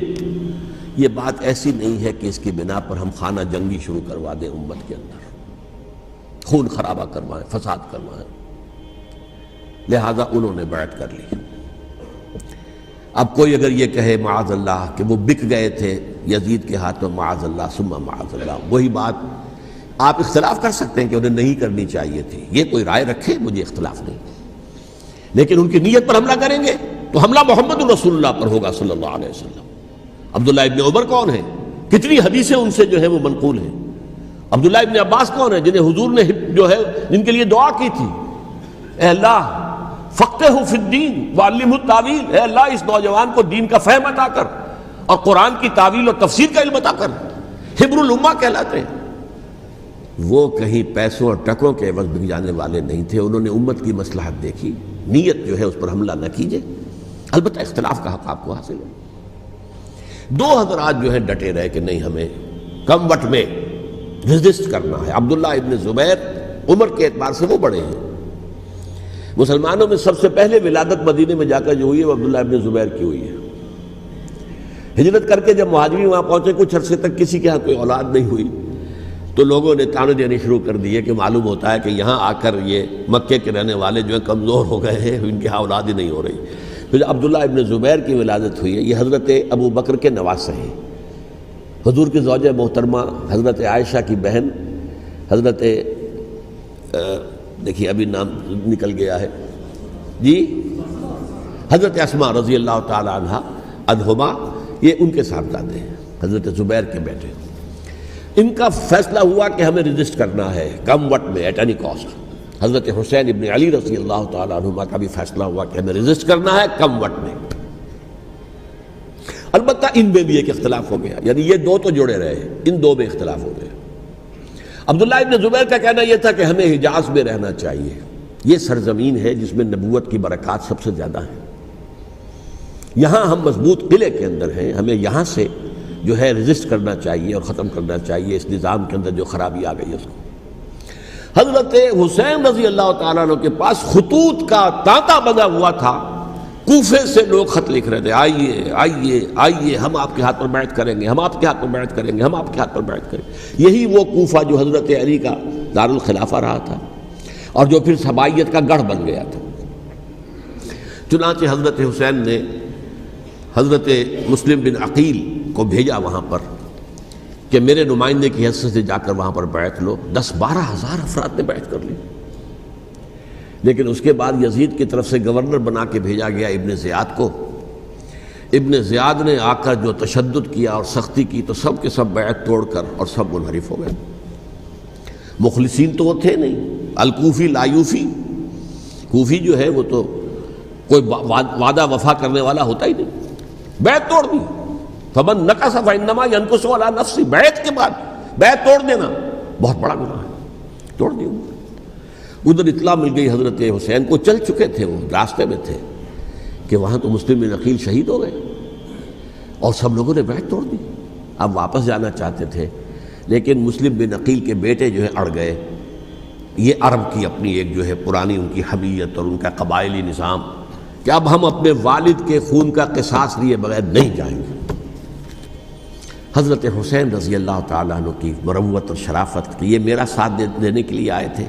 یہ بات ایسی نہیں ہے کہ اس کی بنا پر ہم خانہ جنگی شروع کروا دیں، امت کے اندر خون خرابہ کروائیں، فساد کروائیں، لہذا انہوں نے بیعت کر لی۔ اب کوئی اگر یہ کہے معاذ اللہ کہ وہ بک گئے تھے یزید کے ہاتھ میں، معاذ اللہ ثم معاذ اللہ، وہی بات آپ اختلاف کر سکتے ہیں کہ انہیں نہیں کرنی چاہیے تھی، یہ کوئی رائے رکھے، مجھے اختلاف نہیں، لیکن ان کی نیت پر حملہ کریں گے تو حملہ محمد رسول اللہ پر ہوگا صلی اللہ علیہ وسلم۔ عبداللہ ابن عمر کون ہیں؟ کتنی حدیثیں ان سے جو ہے وہ منقول ہیں۔ عبداللہ ابن عباس کون ہیں؟ جنہیں حضور نے جو ہے جن کے لیے دعا کی تھی، اے اللہ فقہہ فی الدین وعلمہ التاویل، اے اللہ اس نوجوان کو دین کا فہم عطا کر اور قرآن کی تعویل اور تفسیر کا علم عطا کر، حبر الامہ کہلاتے ہیں۔ وہ کہیں پیسوں اور ٹکوں کے عوض بک جانے والے نہیں تھے، انہوں نے امت کی مصلحت دیکھی، نیت جو ہے اس پر حملہ نہ کیجیے، البتہ اختلاف کا حق آپ کو حاصل ہے۔ دو حضرات جو ہے ڈٹے رہے کہ نہیں، ہمیں کم وٹ میں ریزسٹ کرنا ہے۔ عبداللہ ابن زبیر عمر کے اعتبار سے وہ بڑے ہیں، مسلمانوں میں سب سے پہلے ولادت مدینے میں جا کر جو ہوئی ہے وہ عبداللہ ابن زبیر کی ہوئی ہے۔ ہجرت کر کے جب مہاجرین وہاں پہنچے، کچھ عرصے تک کسی کے ہاں کوئی اولاد نہیں ہوئی، تو لوگوں نے تانے دینے شروع کر دیے کہ معلوم ہوتا ہے کہ یہاں آ کر یہ مکے کے رہنے والے جو ہیں کمزور ہو گئے ہیں، ان کی ہاں اولاد ہی نہیں ہو رہی۔ پھر عبداللہ ابن زبیر کی ولادت ہوئی ہے، یہ حضرت ابو بکر کے نواسے ہیں، حضور کی زوجہ محترمہ حضرت عائشہ کی بہن، حضرت دیکھیے ابھی نام نکل گیا ہے جی، حضرت اسماء رضی اللہ تعالی عنہا عنہما، یہ ان کے صاحبزادے ہیں، حضرت زبیر کے بیٹے۔ ان کا فیصلہ ہوا کہ ہمیں رجسٹ کرنا ہے کم وٹ میں، ایٹ اینی کاسٹ۔ حضرت حسین ابن علی رضی اللہ تعالی عنہما کا بھی فیصلہ ہوا کہ ہمیں رجسٹ کرنا ہے کم وٹ میں۔ البتہ ان میں بھی ایک اختلاف ہو گیا، یعنی یہ دو تو جڑے رہے، ان دو میں اختلاف ہو گیا۔ عبداللہ ابن زبیر کا کہنا یہ تھا کہ ہمیں حجاز میں رہنا چاہیے، یہ سرزمین ہے جس میں نبوت کی برکات سب سے زیادہ ہیں، یہاں ہم مضبوط قلعے کے اندر ہیں، ہمیں یہاں سے جو ہے رجسٹ کرنا چاہیے اور ختم کرنا چاہیے اس نظام کے اندر جو خرابی آ گئی ہے اس کو۔ حضرت حسین رضی اللہ تعالیٰ عنہ کے پاس خطوط کا تانتا بنا ہوا تھا، کوفے سے لوگ خط لکھ رہے تھے، آئیے آئیے آئیے، ہم آپ کے ہاتھ پر بیعت کریں گے، ہم آپ کے ہاتھ پر بیعت کریں گے، ہم آپ کے ہاتھ پر بیعت کریں گے۔ یہی وہ کوفہ جو حضرت علی کا دارالخلافہ رہا تھا اور جو پھر سبائیت کا گڑھ بن گیا تھا۔ چنانچہ حضرت حسین نے حضرت مسلم بن عقیل کو بھیجا وہاں پر کہ میرے نمائندے کی حیثیت سے جا کر وہاں پر بیعت لو۔ 10-12 ہزار افراد نے بیعت کر لی، لیکن اس کے بعد یزید کی طرف سے گورنر بنا کے بھیجا گیا ابن زیاد کو۔ ابن زیاد نے آ کر جو تشدد کیا اور سختی کی تو سب کے سب بیعت توڑ کر اور سب منحرف ہو گئے۔ مخلصین تو وہ تھے نہیں، الکوفی لایوفی، کوفی جو ہے وہ تو کوئی وعدہ وفا کرنے والا ہوتا ہی نہیں، بیعت توڑ دی۔ فمن نقص فانما ينقص على نفسه، بیعت کے بعد بیعت توڑ دینا بہت بڑا گناہ ہے، توڑ دی۔ ادھر اطلاع مل گئی حضرت حسین کو، چل چکے تھے وہ، راستے میں تھے کہ وہاں تو مسلم بن عقیل شہید ہو گئے اور سب لوگوں نے بیعت توڑ دی۔ اب واپس جانا چاہتے تھے، لیکن مسلم بن عقیل کے بیٹے جو ہے اڑ گئے۔ یہ عرب کی اپنی ایک جو ہے پرانی ان کی حمیت اور ان کا قبائلی نظام کہ اب ہم اپنے والد کے خون کا قصاص لیے بغیر نہیں جائیں گے۔ حضرت حسین رضی اللہ تعالیٰ عنہ کی مروت اور شرافت کہ یہ میرا ساتھ دینے کے لیے آئے تھے،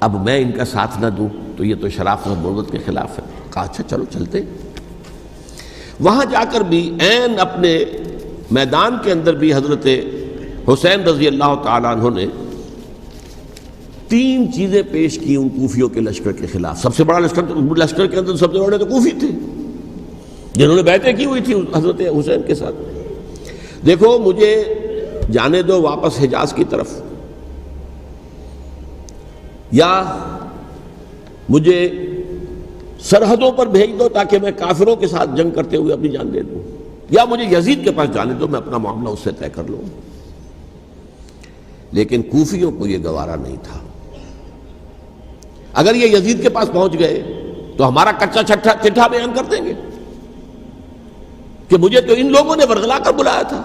اب میں ان کا ساتھ نہ دوں تو یہ تو شرافت اور مروت کے خلاف ہے۔ کہا اچھا چلو چلتے۔ وہاں جا کر بھی عین اپنے میدان کے اندر بھی حضرت حسین رضی اللہ تعالیٰ عنہ نے 3 چیزیں پیش کی ان کوفیوں کے لشکر کے خلاف۔ سب سے بڑا لشکر کے اندر سب سے بڑے تو کوفی تھے جنہوں نے بیعتیں کی ہوئی تھی حضرت حسین کے ساتھ۔ دیکھو مجھے جانے دو واپس حجاز کی طرف، یا مجھے سرحدوں پر بھیج دو تاکہ میں کافروں کے ساتھ جنگ کرتے ہوئے اپنی جان دے دوں، یا مجھے یزید کے پاس جانے دو، میں اپنا معاملہ اس سے طے کر لوں۔ لیکن کوفیوں کو یہ گوارا نہیں تھا۔ اگر یہ یزید کے پاس پہنچ گئے تو ہمارا کچا چٹھا بیان کر دیں گے کہ مجھے تو ان لوگوں نے ورغلا کر بلایا تھا۔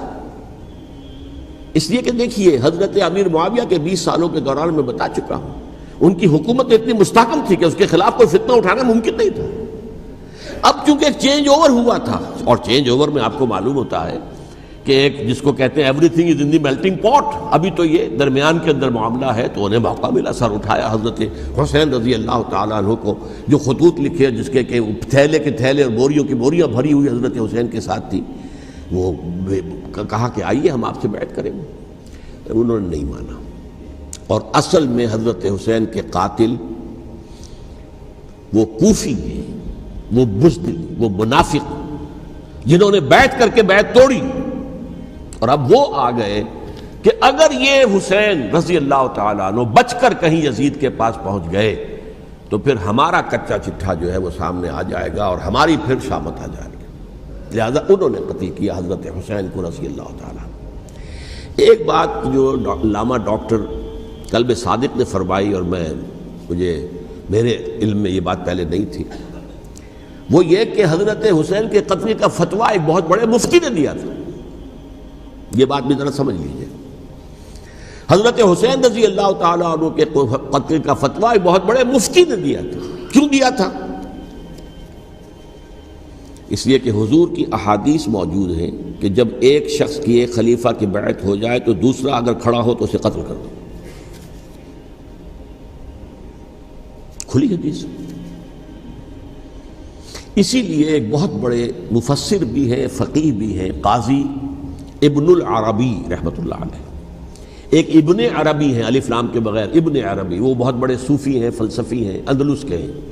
اس لیے کہ دیکھیے حضرت امیر معاویہ کے 20 سالوں کے دوران میں بتا چکا ہوں، ان کی حکومت اتنی مستحکم تھی کہ اس کے خلاف کوئی فتنہ اٹھانا ممکن نہیں تھا۔ اب چونکہ ایک چینج اوور ہوا تھا، اور چینج اوور میں آپ کو معلوم ہوتا ہے کہ ایک جس کو کہتے ہیں every thing is in the melting پاٹ، ابھی تو یہ درمیان کے اندر معاملہ ہے، تو انہیں موقع ملا، سر اٹھایا حضرت حسین رضی اللہ تعالیٰ عنہ کو، جو خطوط لکھے جس کے کہ تھیلے کے تھیلے اور بوریوں کی بوریاں بھری ہوئی حضرت حسین کے ساتھ تھی، وہ کہا کہ آئیے ہم آپ سے بیعت کریں گے۔ انہوں نے نہیں مانا، اور اصل میں حضرت حسین کے قاتل وہ کوفی ہیں، وہ بزدل، وہ منافق جنہوں نے بیعت کر کے بیعت توڑی، اور اب وہ آ گئے کہ اگر یہ حسین رضی اللہ تعالیٰ عنہ بچ کر کہیں یزید کے پاس پہنچ گئے تو پھر ہمارا کچا چٹھا جو ہے وہ سامنے آ جائے گا اور ہماری پھر شامت آ جائے گی۔ لہذا انہوں نے قتل کیا حضرت حسین کو رضی اللہ تعالیٰ۔ ایک بات جو علامہ ڈاکٹر قلب صادق نے فرمائی، اور میرے علم میں یہ بات پہلے نہیں تھی، وہ یہ کہ حضرت حسین کے قتل کا فتویٰ ایک بہت بڑے مفتی نے دیا تھا۔ یہ بات بھی ذرا سمجھ لیجیے، حضرت حسین رضی اللہ تعالیٰ عنہ کے قتل کا فتویٰ ایک بہت بڑے مفتی نے دیا تھا۔ کیوں دیا تھا؟ اس لیے کہ حضور کی احادیث موجود ہیں کہ جب ایک شخص کی ایک خلیفہ کی بیعت ہو جائے تو دوسرا اگر کھڑا ہو تو اسے قتل کر دو، کھلی حدیث۔ اسی لیے ایک بہت بڑے مفسر بھی ہیں، فقیہ بھی ہیں، قاضی ابن العربی رحمۃ اللہ علیہ۔ ایک ابن عربی ہیں الف لام کے بغیر، ابن عربی، وہ بہت بڑے صوفی ہیں، فلسفی ہیں، اندلس کے ہیں۔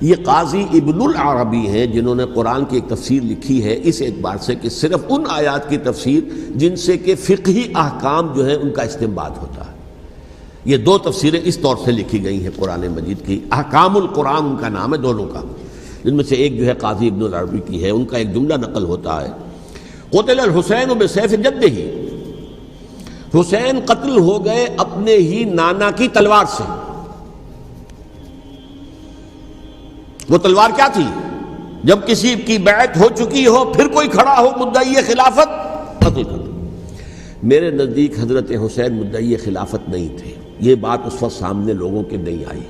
یہ قاضی ابن العربی ہیں جنہوں نے قرآن کی ایک تفسیر لکھی ہے اس اعتبار سے کہ صرف ان آیات کی تفسیر جن سے کہ فقہی احکام جو ہیں ان کا استنباط ہوتا ہے۔ یہ دو تفسیریں اس طور سے لکھی گئی ہیں قرآن مجید کی، احکام القرآن ان کا نام ہے دونوں کا، جن میں سے ایک جو ہے قاضی ابن العربی کی ہے۔ ان کا ایک جملہ نقل ہوتا ہے، قتل الحسین بسیف جدہ، حسین قتل ہو گئے اپنے ہی نانا کی تلوار سے۔ وہ تلوار کیا تھی؟ جب کسی کی بیعت ہو چکی ہو پھر کوئی کھڑا ہو مدعی خلافت، قتل کر دو۔ میرے نزدیک حضرت حسین مدعی خلافت نہیں تھے، یہ بات اس وقت سامنے لوگوں کے نہیں آئی،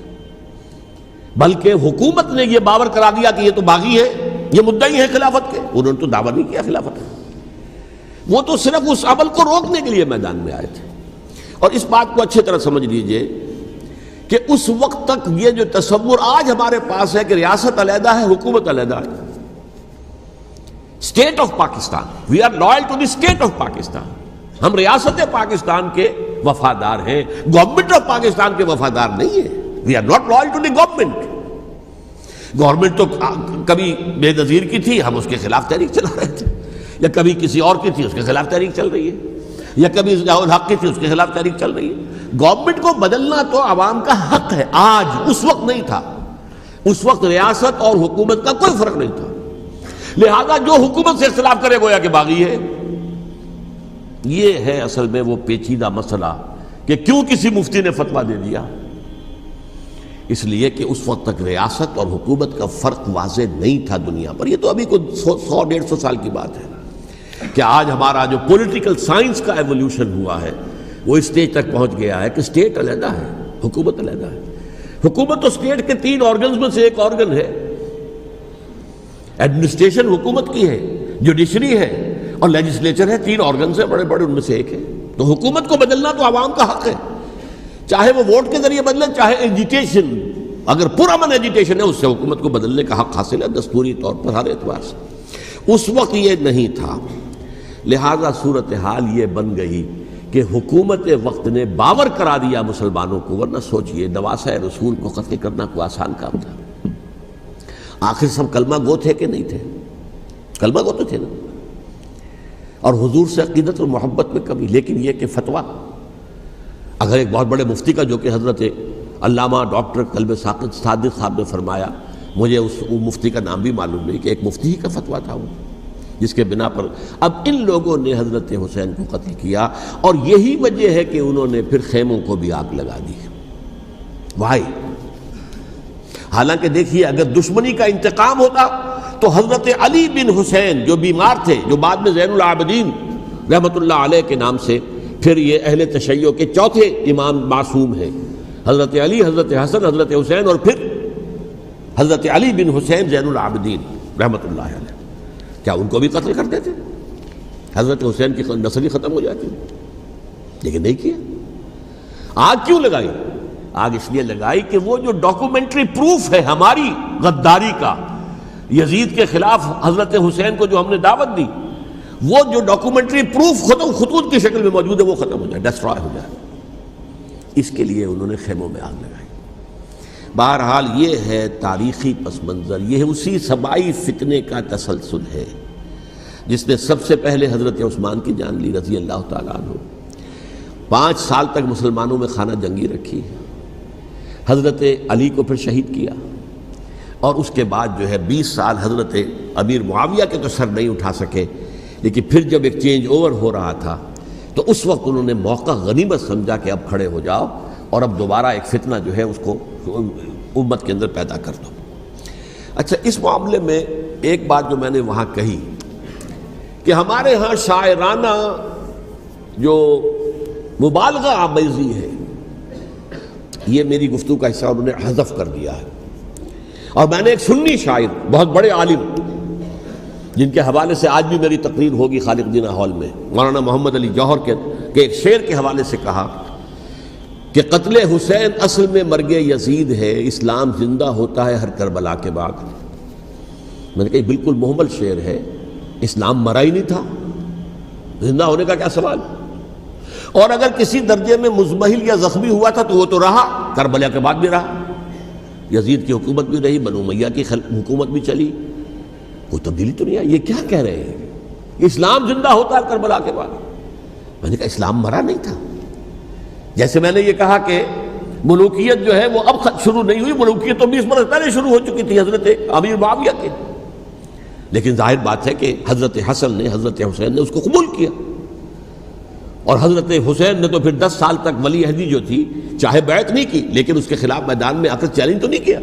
بلکہ حکومت نے یہ باور کرا دیا کہ یہ تو باغی ہے، یہ مدعی ہے خلافت کے۔ انہوں نے تو دعویٰ نہیں کیا خلافت کا، وہ تو صرف اس عمل کو روکنے کے لیے میدان میں آئے تھے۔ اور اس بات کو اچھی طرح سمجھ لیجئے کہ اس وقت تک یہ جو تصور آج ہمارے پاس ہے کہ ریاست علیحدہ ہے، حکومت علیحدہ ہے، state of Pakistan, we are loyal to the state of Pakistan, ہم ریاست پاکستان کے وفادار ہیں، گورنمنٹ آف پاکستان کے وفادار نہیں ہیں، we are not loyal to the government. Government تو کبھی بے نظیر کی تھی، ہم اس کے خلاف تحریک چلا رہے تھے، یا کبھی کسی اور کی تھی اس کے خلاف تحریک چل رہی ہے، یا کبھی ضیاء الحق کی تھی اس کے خلاف تحریک چل رہی ہے۔ گورنمنٹ کو بدلنا تو عوام کا حق ہے، آج، اس وقت نہیں تھا۔ اس وقت ریاست اور حکومت کا کوئی فرق نہیں تھا، لہذا جو حکومت سے اختلاف کرے گویا کہ باغی ہے۔ یہ ہے اصل میں وہ پیچیدہ مسئلہ کہ کیوں کسی مفتی نے فتویٰ دے دیا، اس لیے کہ اس وقت تک ریاست اور حکومت کا فرق واضح نہیں تھا دنیا پر۔ یہ تو ابھی کوئی 100-150 سال کی بات ہے کہ آج ہمارا جو پولیٹیکل سائنس کا ایولیوشن ہوا ہے وہ اسٹیج تک پہنچ گیا ہے کہ اسٹیٹ علیحدہ ہے، حکومت علیحدہ ہے۔ حکومت تو اسٹیٹ کے 3 آرگنز میں سے ایک آرگن ہے، ایڈمنسٹریشن حکومت کی ہے، جوڈیشری ہے اور لیجسلیچر ہے، 3 آرگنز ہیں بڑے بڑے، ان میں سے ایک ہے۔ تو حکومت کو بدلنا تو عوام کا حق ہے، چاہے وہ ووٹ کے ذریعے بدلیں، چاہے ایجیٹیشن، اگر پرامن ایجیٹیشن ہے اس سے حکومت کو بدلنے کا حق حاصل ہے دستوری طور پر ہر اعتبار سے۔ اس وقت یہ نہیں تھا، لہذا صورتحال یہ بن گئی کہ حکومت وقت نے باور کرا دیا مسلمانوں کو، ورنہ سوچئے نواسہ رسول کو قتل کرنا کوئی آسان کام تھا؟ آخر سب کلمہ گو تھے کہ نہیں تھے؟ کلمہ گو تو تھے نا، اور حضور سے عقیدت اور محبت میں کمی، لیکن یہ کہ فتویٰ اگر ایک بہت بڑے مفتی کا، جو کہ حضرت علامہ ڈاکٹر قلب صادق صاحب نے فرمایا، مجھے اس مفتی کا نام بھی معلوم نہیں، کہ ایک مفتی ہی کا فتویٰ تھا وہ، جس کے بنا پر اب ان لوگوں نے حضرت حسین کو قتل کیا، اور یہی وجہ ہے کہ انہوں نے پھر خیموں کو بھی آگ لگا دی۔ وائی حالانکہ دیکھیے اگر دشمنی کا انتقام ہوتا تو حضرت علی بن حسین جو بیمار تھے، جو بعد میں زین العابدین رحمۃ اللہ علیہ کے نام سے پھر یہ اہل تشیع کے چوتھے امام معصوم ہیں، حضرت علی، حضرت حسن، حضرت حسین، اور پھر حضرت علی بن حسین زین العابدین رحمۃ اللہ علیہ، کیا ان کو بھی قتل کرتے تھے؟ حضرت حسین کی نسل ہی ختم ہو جاتی، لیکن نہیں کیا۔ آگ کیوں لگائی؟ آگ اس لیے لگائی کہ وہ جو ڈاکومنٹری پروف ہے ہماری غداری کا یزید کے خلاف حضرت حسین کو جو ہم نے دعوت دی، وہ جو ڈاکومنٹری پروف خطوط کی شکل میں موجود ہے وہ ختم ہو جائے، ڈسٹرائے ہو جائے۔ اس کے لیے انہوں نے خیموں میں آگ لگائی۔ بہرحال یہ ہے تاریخی پس منظر، یہ اسی سبائی فتنے کا تسلسل ہے جس نے سب سے پہلے حضرت عثمان کی جان لی رضی اللہ تعالیٰ عنہ۔ 5 سال تک مسلمانوں میں خانہ جنگی رکھی، حضرت علی کو پھر شہید کیا، اور اس کے بعد جو ہے 20 سال حضرت امیر معاویہ کے تو سر نہیں اٹھا سکے، لیکن پھر جب ایک چینج اوور ہو رہا تھا تو اس وقت انہوں نے موقع غنیمت سمجھا کہ اب کھڑے ہو جاؤ اور اب دوبارہ ایک فتنہ جو ہے اس کو امت کے اندر پیدا کر دو۔ اچھا، اس معاملے میں ایک بات جو میں نے وہاں کہی کہ ہمارے ہاں شاعرانہ جو مبالغہ آمیزی ہے، یہ میری گفتگو کا حصہ انہوں نے حذف کر دیا ہے، اور میں نے ایک سنی شاعر بہت بڑے عالم جن کے حوالے سے آج بھی میری تقریر ہوگی خالق جناح ہال میں، مولانا محمد علی جوہر کے ایک شعر کے حوالے سے کہا کہ قتل حسین اصل میں مرگ یزید ہے، اسلام زندہ ہوتا ہے ہر کربلا کے بعد۔ میں نے کہا بالکل محمل شعر ہے، اسلام مرا ہی نہیں تھا، زندہ ہونے کا کیا سوال؟ اور اگر کسی درجے میں مزمحل یا زخمی ہوا تھا تو وہ تو رہا، کربلا کے بعد بھی رہا، یزید کی حکومت بھی رہی، بنو امیہ کی حکومت بھی چلی، کوئی تبدیلی تو نہیں آئی۔ یہ کیا کہہ رہے ہیں؟ اسلام زندہ ہوتا ہے کربلا کے بعد؟ میں نے کہا اسلام مرا نہیں تھا۔ جیسے میں نے یہ کہا کہ ملوکیت جو ہے وہ اب شروع نہیں ہوئی، ملوکیت تو 20 برس پہلے شروع ہو چکی تھی حضرت امیر معاویہ کے، لیکن ظاہر بات ہے کہ حضرت حسن نے، حضرت حسین نے اس کو قبول کیا، اور حضرت حسین نے تو پھر 10 سال تک ولی عہدی جو تھی چاہے بیعت نہیں کی لیکن اس کے خلاف میدان میں آ کر چیلنج تو نہیں کیا۔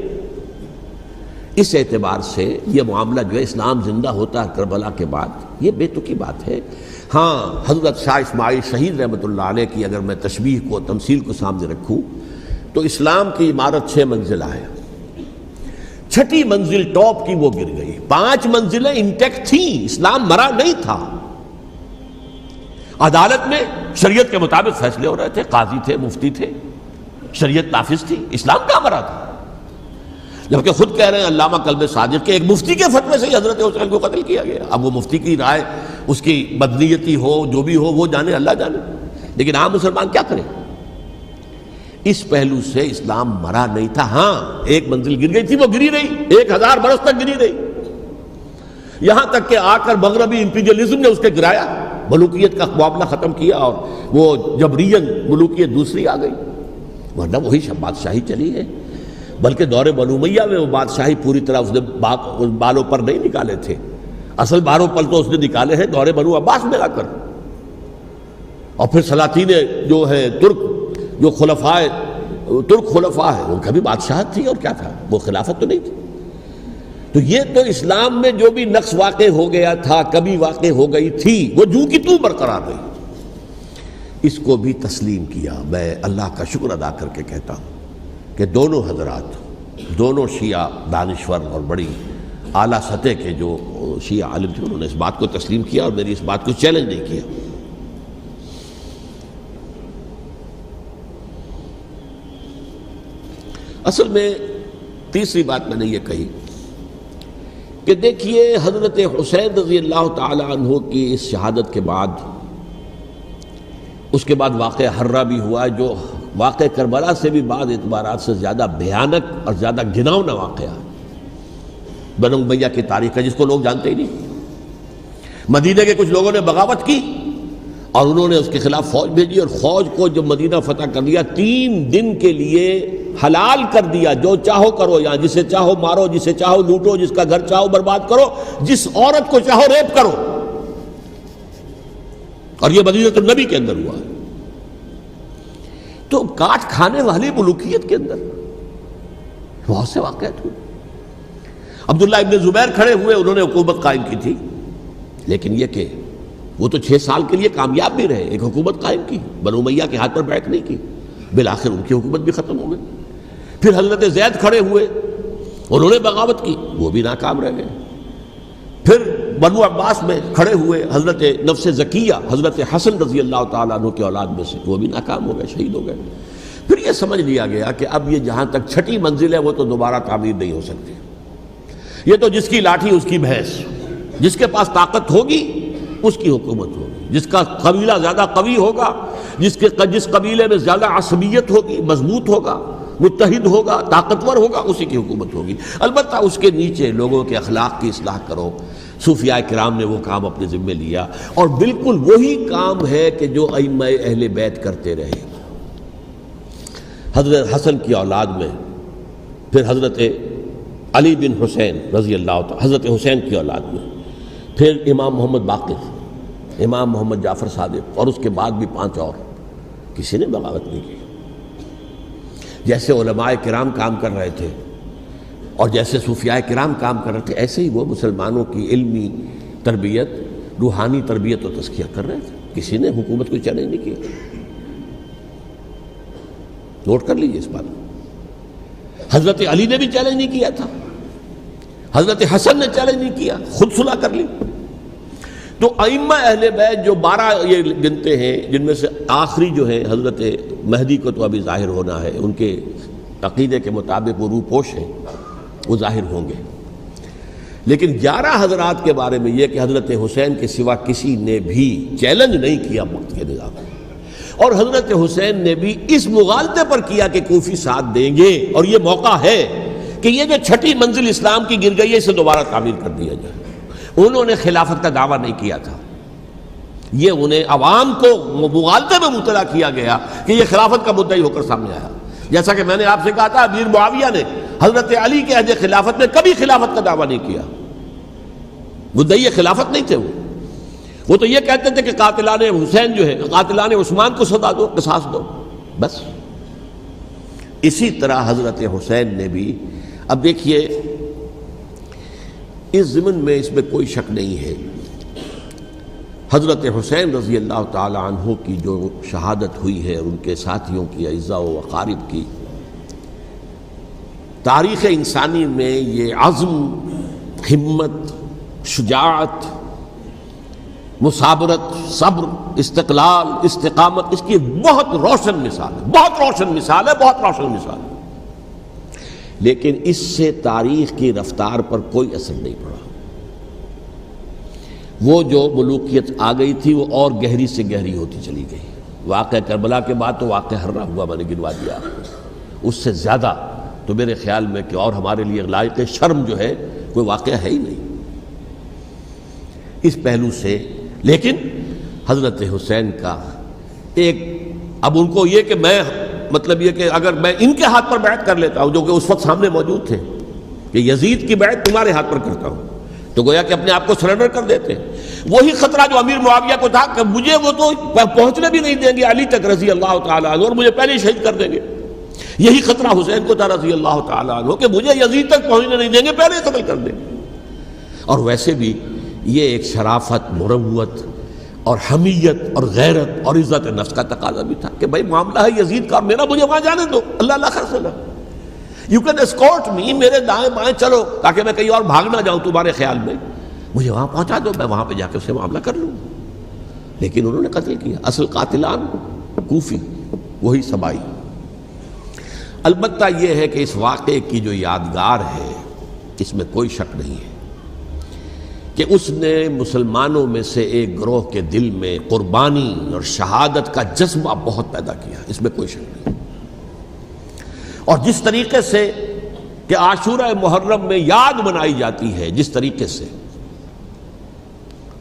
اس اعتبار سے یہ معاملہ جو ہے اسلام زندہ ہوتا ہے کربلا کے بعد، یہ بے تکی بات ہے۔ ہاں، حضرت شاہ اسماعیل شہید رحمۃ اللہ علیہ کی اگر میں تشبیہ کو، تمثیل کو سامنے رکھوں تو اسلام کی عمارت 6 منزلہ ہے، 6ٹھی منزل ٹاپ کی وہ گر گئی، 5 منزلیں انٹیکٹ تھیں، اسلام مرا نہیں تھا۔ عدالت میں شریعت کے مطابق فیصلے ہو رہے تھے، قاضی تھے، مفتی تھے، شریعت نافذ تھی، اسلام کہاں مرا تھا؟ جبکہ خود کہہ رہے ہیں علامہ کلب صادق کے ایک مفتی کے فتوے سے ہی حضرت حسین کو قتل کیا گیا۔ اب وہ مفتی کی رائے، اس کی بدنیتی ہو، جو بھی ہو وہ جانے، اللہ جانے، لیکن عام مسلمان کیا کریں؟ اس پہلو سے اسلام مرا نہیں تھا۔ ہاں، ایک منزل گر گئی تھی، وہ گری رہی، 1000 برس تک گری رہی، یہاں تک کہ آ کر مغربی امپیریلزم نے اس کے گرایا، ملوکیت کا معاملہ ختم کیا، اور وہ جبرین ملوکیت دوسری آ گئی، ورنہ وہی بادشاہی چلی ہے۔ بلکہ دور بنو امیہ میں وہ بادشاہی پوری طرح اس نے بالوں پر نہیں نکالے تھے، اصل باروں پل تو اس نے نکالے ہیں دور بنو عباس میں آ کر، اور پھر سلاطین جو ہے ترک، جو ترک خلفاء ہے، ان کا بھی بادشاہت تھی، اور کیا تھا، وہ خلافت تو نہیں تھی۔ تو یہ تو اسلام میں جو بھی نقص واقع ہو گیا تھا، کبھی واقع ہو گئی تھی، وہ جو کی تو برقرار رہی، اس کو بھی تسلیم کیا۔ میں اللہ کا شکر ادا کر کے کہتا ہوں کہ دونوں حضرات، دونوں شیعہ دانشور اور بڑی اعلیٰ سطح کے جو شیعہ عالم تھے، انہوں نے اس بات کو تسلیم کیا اور میری اس بات کو چیلنج نہیں کیا۔ اصل میں تیسری بات میں نے یہ کہی کہ دیکھیے حضرت حسین رضی اللہ تعالی عنہ کی اس شہادت کے بعد، اس کے بعد واقعہ حرہ بھی ہوا، جو واقعہ کربلا سے بھی بعض اعتبارات سے زیادہ بھیانک اور زیادہ گھناؤنا واقعہ ہے، بنو امیہ کی تاریخ ہے جس کو لوگ جانتے ہی نہیں۔ مدینہ کے کچھ لوگوں نے بغاوت کی اور انہوں نے اس کے خلاف فوج بھیجی، اور فوج کو جب مدینہ فتح کر لیا، 3 دن کے لیے حلال کر دیا، جو چاہو کرو، یہاں جسے چاہو مارو، جسے چاہو لوٹو، جس کا گھر چاہو برباد کرو، جس عورت کو چاہو ریپ کرو، اور یہ مدینہ النبی کے اندر ہوا۔ تو کاٹ کھانے والی ملوکیت کے اندر بہت سے واقعات ہوئے۔ عبداللہ ابن زبیر کھڑے ہوئے، انہوں نے حکومت قائم کی تھی، لیکن یہ کہ وہ تو 6 سال کے لیے کامیاب بھی رہے، ایک حکومت قائم کی، بنو امیہ کے ہاتھ پر بیعت نہیں کی، بالآخر ان کی حکومت بھی ختم ہو گئی۔ پھر حضرت زید کھڑے ہوئے، انہوں نے بغاوت کی، وہ بھی ناکام رہ گئے۔ پھر بنو عباس میں کھڑے ہوئے حضرت نفس زکیہ، حضرت حسن رضی اللہ تعالیٰ عنہ کے اولاد میں سے، وہ بھی ناکام ہو گئے، شہید ہو گئے۔ پھر یہ سمجھ لیا گیا کہ اب یہ جہاں تک 6ٹھی منزل ہے وہ تو دوبارہ تعمیر نہیں ہو سکتی، یہ تو جس کی لاٹھی اس کی بھینس، جس کے پاس طاقت ہوگی اس کی حکومت ہوگی، جس کا قبیلہ زیادہ قوی ہوگا، جس قبیلے میں زیادہ عصبیت ہوگی، مضبوط ہوگا، متحد ہوگا، طاقتور ہوگا، اسی کی حکومت ہوگی۔ البتہ اس کے نیچے لوگوں کے اخلاق کی اصلاح کرو۔ صوفیاء کرام نے وہ کام اپنے ذمے لیا، اور بالکل وہی کام ہے کہ جو ائمہ اہل بیت کرتے رہے۔ حضرت حسن کی اولاد میں پھر حضرت علی بن حسین رضی اللہ تعالی، حضرت حسین کی اولاد میں، پھر امام محمد باقر، امام محمد جعفر صادق، اور اس کے بعد بھی 5 اور، کسی نے بغاوت نہیں کی۔ جیسے علماء کرام کام کر رہے تھے اور جیسے صوفیاء کرام کام کر رہے تھے، ایسے ہی وہ مسلمانوں کی علمی تربیت، روحانی تربیت و تزکیہ کر رہے تھے، کسی نے حکومت کو چیلنج نہیں کیا۔ نوٹ کر لیجیے اس بات کو۔ حضرت علی نے بھی چیلنج نہیں کیا تھا، حضرت حسن نے چیلنج نہیں کیا، خود صلح کر لی۔ تو ائمہ اہل بیت جو 12 یہ گنتے ہیں، جن میں سے آخری جو ہے حضرت مہدی کو تو ابھی ظاہر ہونا ہے، ان کے عقیدے کے مطابق وہ روح پوش ہیں، وہ ظاہر ہوں گے، لیکن 11 حضرات کے بارے میں یہ کہ حضرت حسین کے سوا کسی نے بھی چیلنج نہیں کیا وقت کے نظام، اور حضرت حسین نے بھی اس مغالطے پر کیا کہ کوفی ساتھ دیں گے، اور یہ موقع ہے کہ یہ جو 6ٹھی منزل اسلام کی گر گئی ہے اسے دوبارہ تعمیر کر دیا جائے۔ انہوں نے خلافت کا دعویٰ نہیں کیا تھا، یہ انہیں عوام کو مغالطے میں مبتلا کیا گیا کہ یہ خلافت کا مدعی ہو کر سامنے آیا۔ جیسا کہ میں نے آپ سے کہا تھا، امیر معاویہ نے حضرت علی کے عہد خلافت میں کبھی خلافت کا دعویٰ نہیں کیا، مدعی خلافت نہیں تھے وہ تو یہ کہتے تھے کہ قاتلان حسین جو ہے، قاتلان عثمان کو سزا دو، قصاص دو، بس۔ اسی طرح حضرت حسین نے بھی، اب دیکھیے اس ضمن میں اس میں کوئی شک نہیں ہے، حضرت حسین رضی اللہ تعالی عنہ کی جو شہادت ہوئی ہے اور ان کے ساتھیوں کی، اعزاء و اقارب کی، تاریخ انسانی میں یہ عزم، ہمت، شجاعت، مثابرت، صبر، استقلال، استقامت، اس کی بہت روشن مثال ہے، بہت روشن مثال ہے، بہت روشن مثال ہے۔ لیکن اس سے تاریخ کی رفتار پر کوئی اثر نہیں پڑا۔ وہ جو ملوکیت آ گئی تھی وہ اور گہری سے گہری ہوتی چلی گئی۔ واقعہ کربلا کے بعد تو واقعہ ہررا ہوا، میں نے گنوا دیا آپ کو، اس سے زیادہ تو میرے خیال میں کہ اور ہمارے لیے لائق شرم جو ہے کوئی واقعہ ہے ہی نہیں اس پہلو سے۔ لیکن حضرت حسین کا ایک، اب ان کو یہ کہ میں مطلب یہ کہ اگر میں ان کے ہاتھ پر بیعت کر لیتا ہوں، جو کہ اس وقت سامنے موجود تھے، کہ یزید کی بیعت تمہارے ہاتھ پر کرتا ہوں، تو گویا کہ اپنے آپ کو سرنڈر کر دیتے۔ وہی خطرہ جو امیر معاویہ کو تھا کہ مجھے وہ تو پہنچنے بھی نہیں دیں گے علی تک رضی اللہ تعالیٰ عنہ، اور مجھے پہلے ہی شہید کر دیں گے، یہی خطرہ حسین کو تھا رضی اللہ تعالیٰ عنہ کہ مجھے یزید تک پہنچنے نہیں دیں گے، پہلے ہی قتل کر دیں گے۔ اور ویسے بھی یہ ایک شرافت، مروت اور حمیت اور غیرت اور عزت نفس کا تقاضا بھی تھا کہ بھائی معاملہ ہے یزید کا، میرا مجھے وہاں جانے دو، اللہ اللہ خیر سلام، یو کین اسکورٹ می، میرے دائیں بائیں چلو تاکہ میں کہیں اور بھاگ نہ جاؤں تمہارے خیال میں، مجھے وہاں پہنچا دو، میں وہاں پہ جا کے اس سے معاملہ کر لوں۔ لیکن انہوں نے قتل کیا، اصل قاتلان کوفی، وہی سبائی۔ البتہ یہ ہے کہ اس واقعے کی جو یادگار ہے اس میں کوئی شک نہیں ہے کہ اس نے مسلمانوں میں سے ایک گروہ کے دل میں قربانی اور شہادت کا جذبہ بہت پیدا کیا، اس میں کوئی شک نہیں۔ اور جس طریقے سے کہ عاشورہ محرم میں یاد منائی جاتی ہے، جس طریقے سے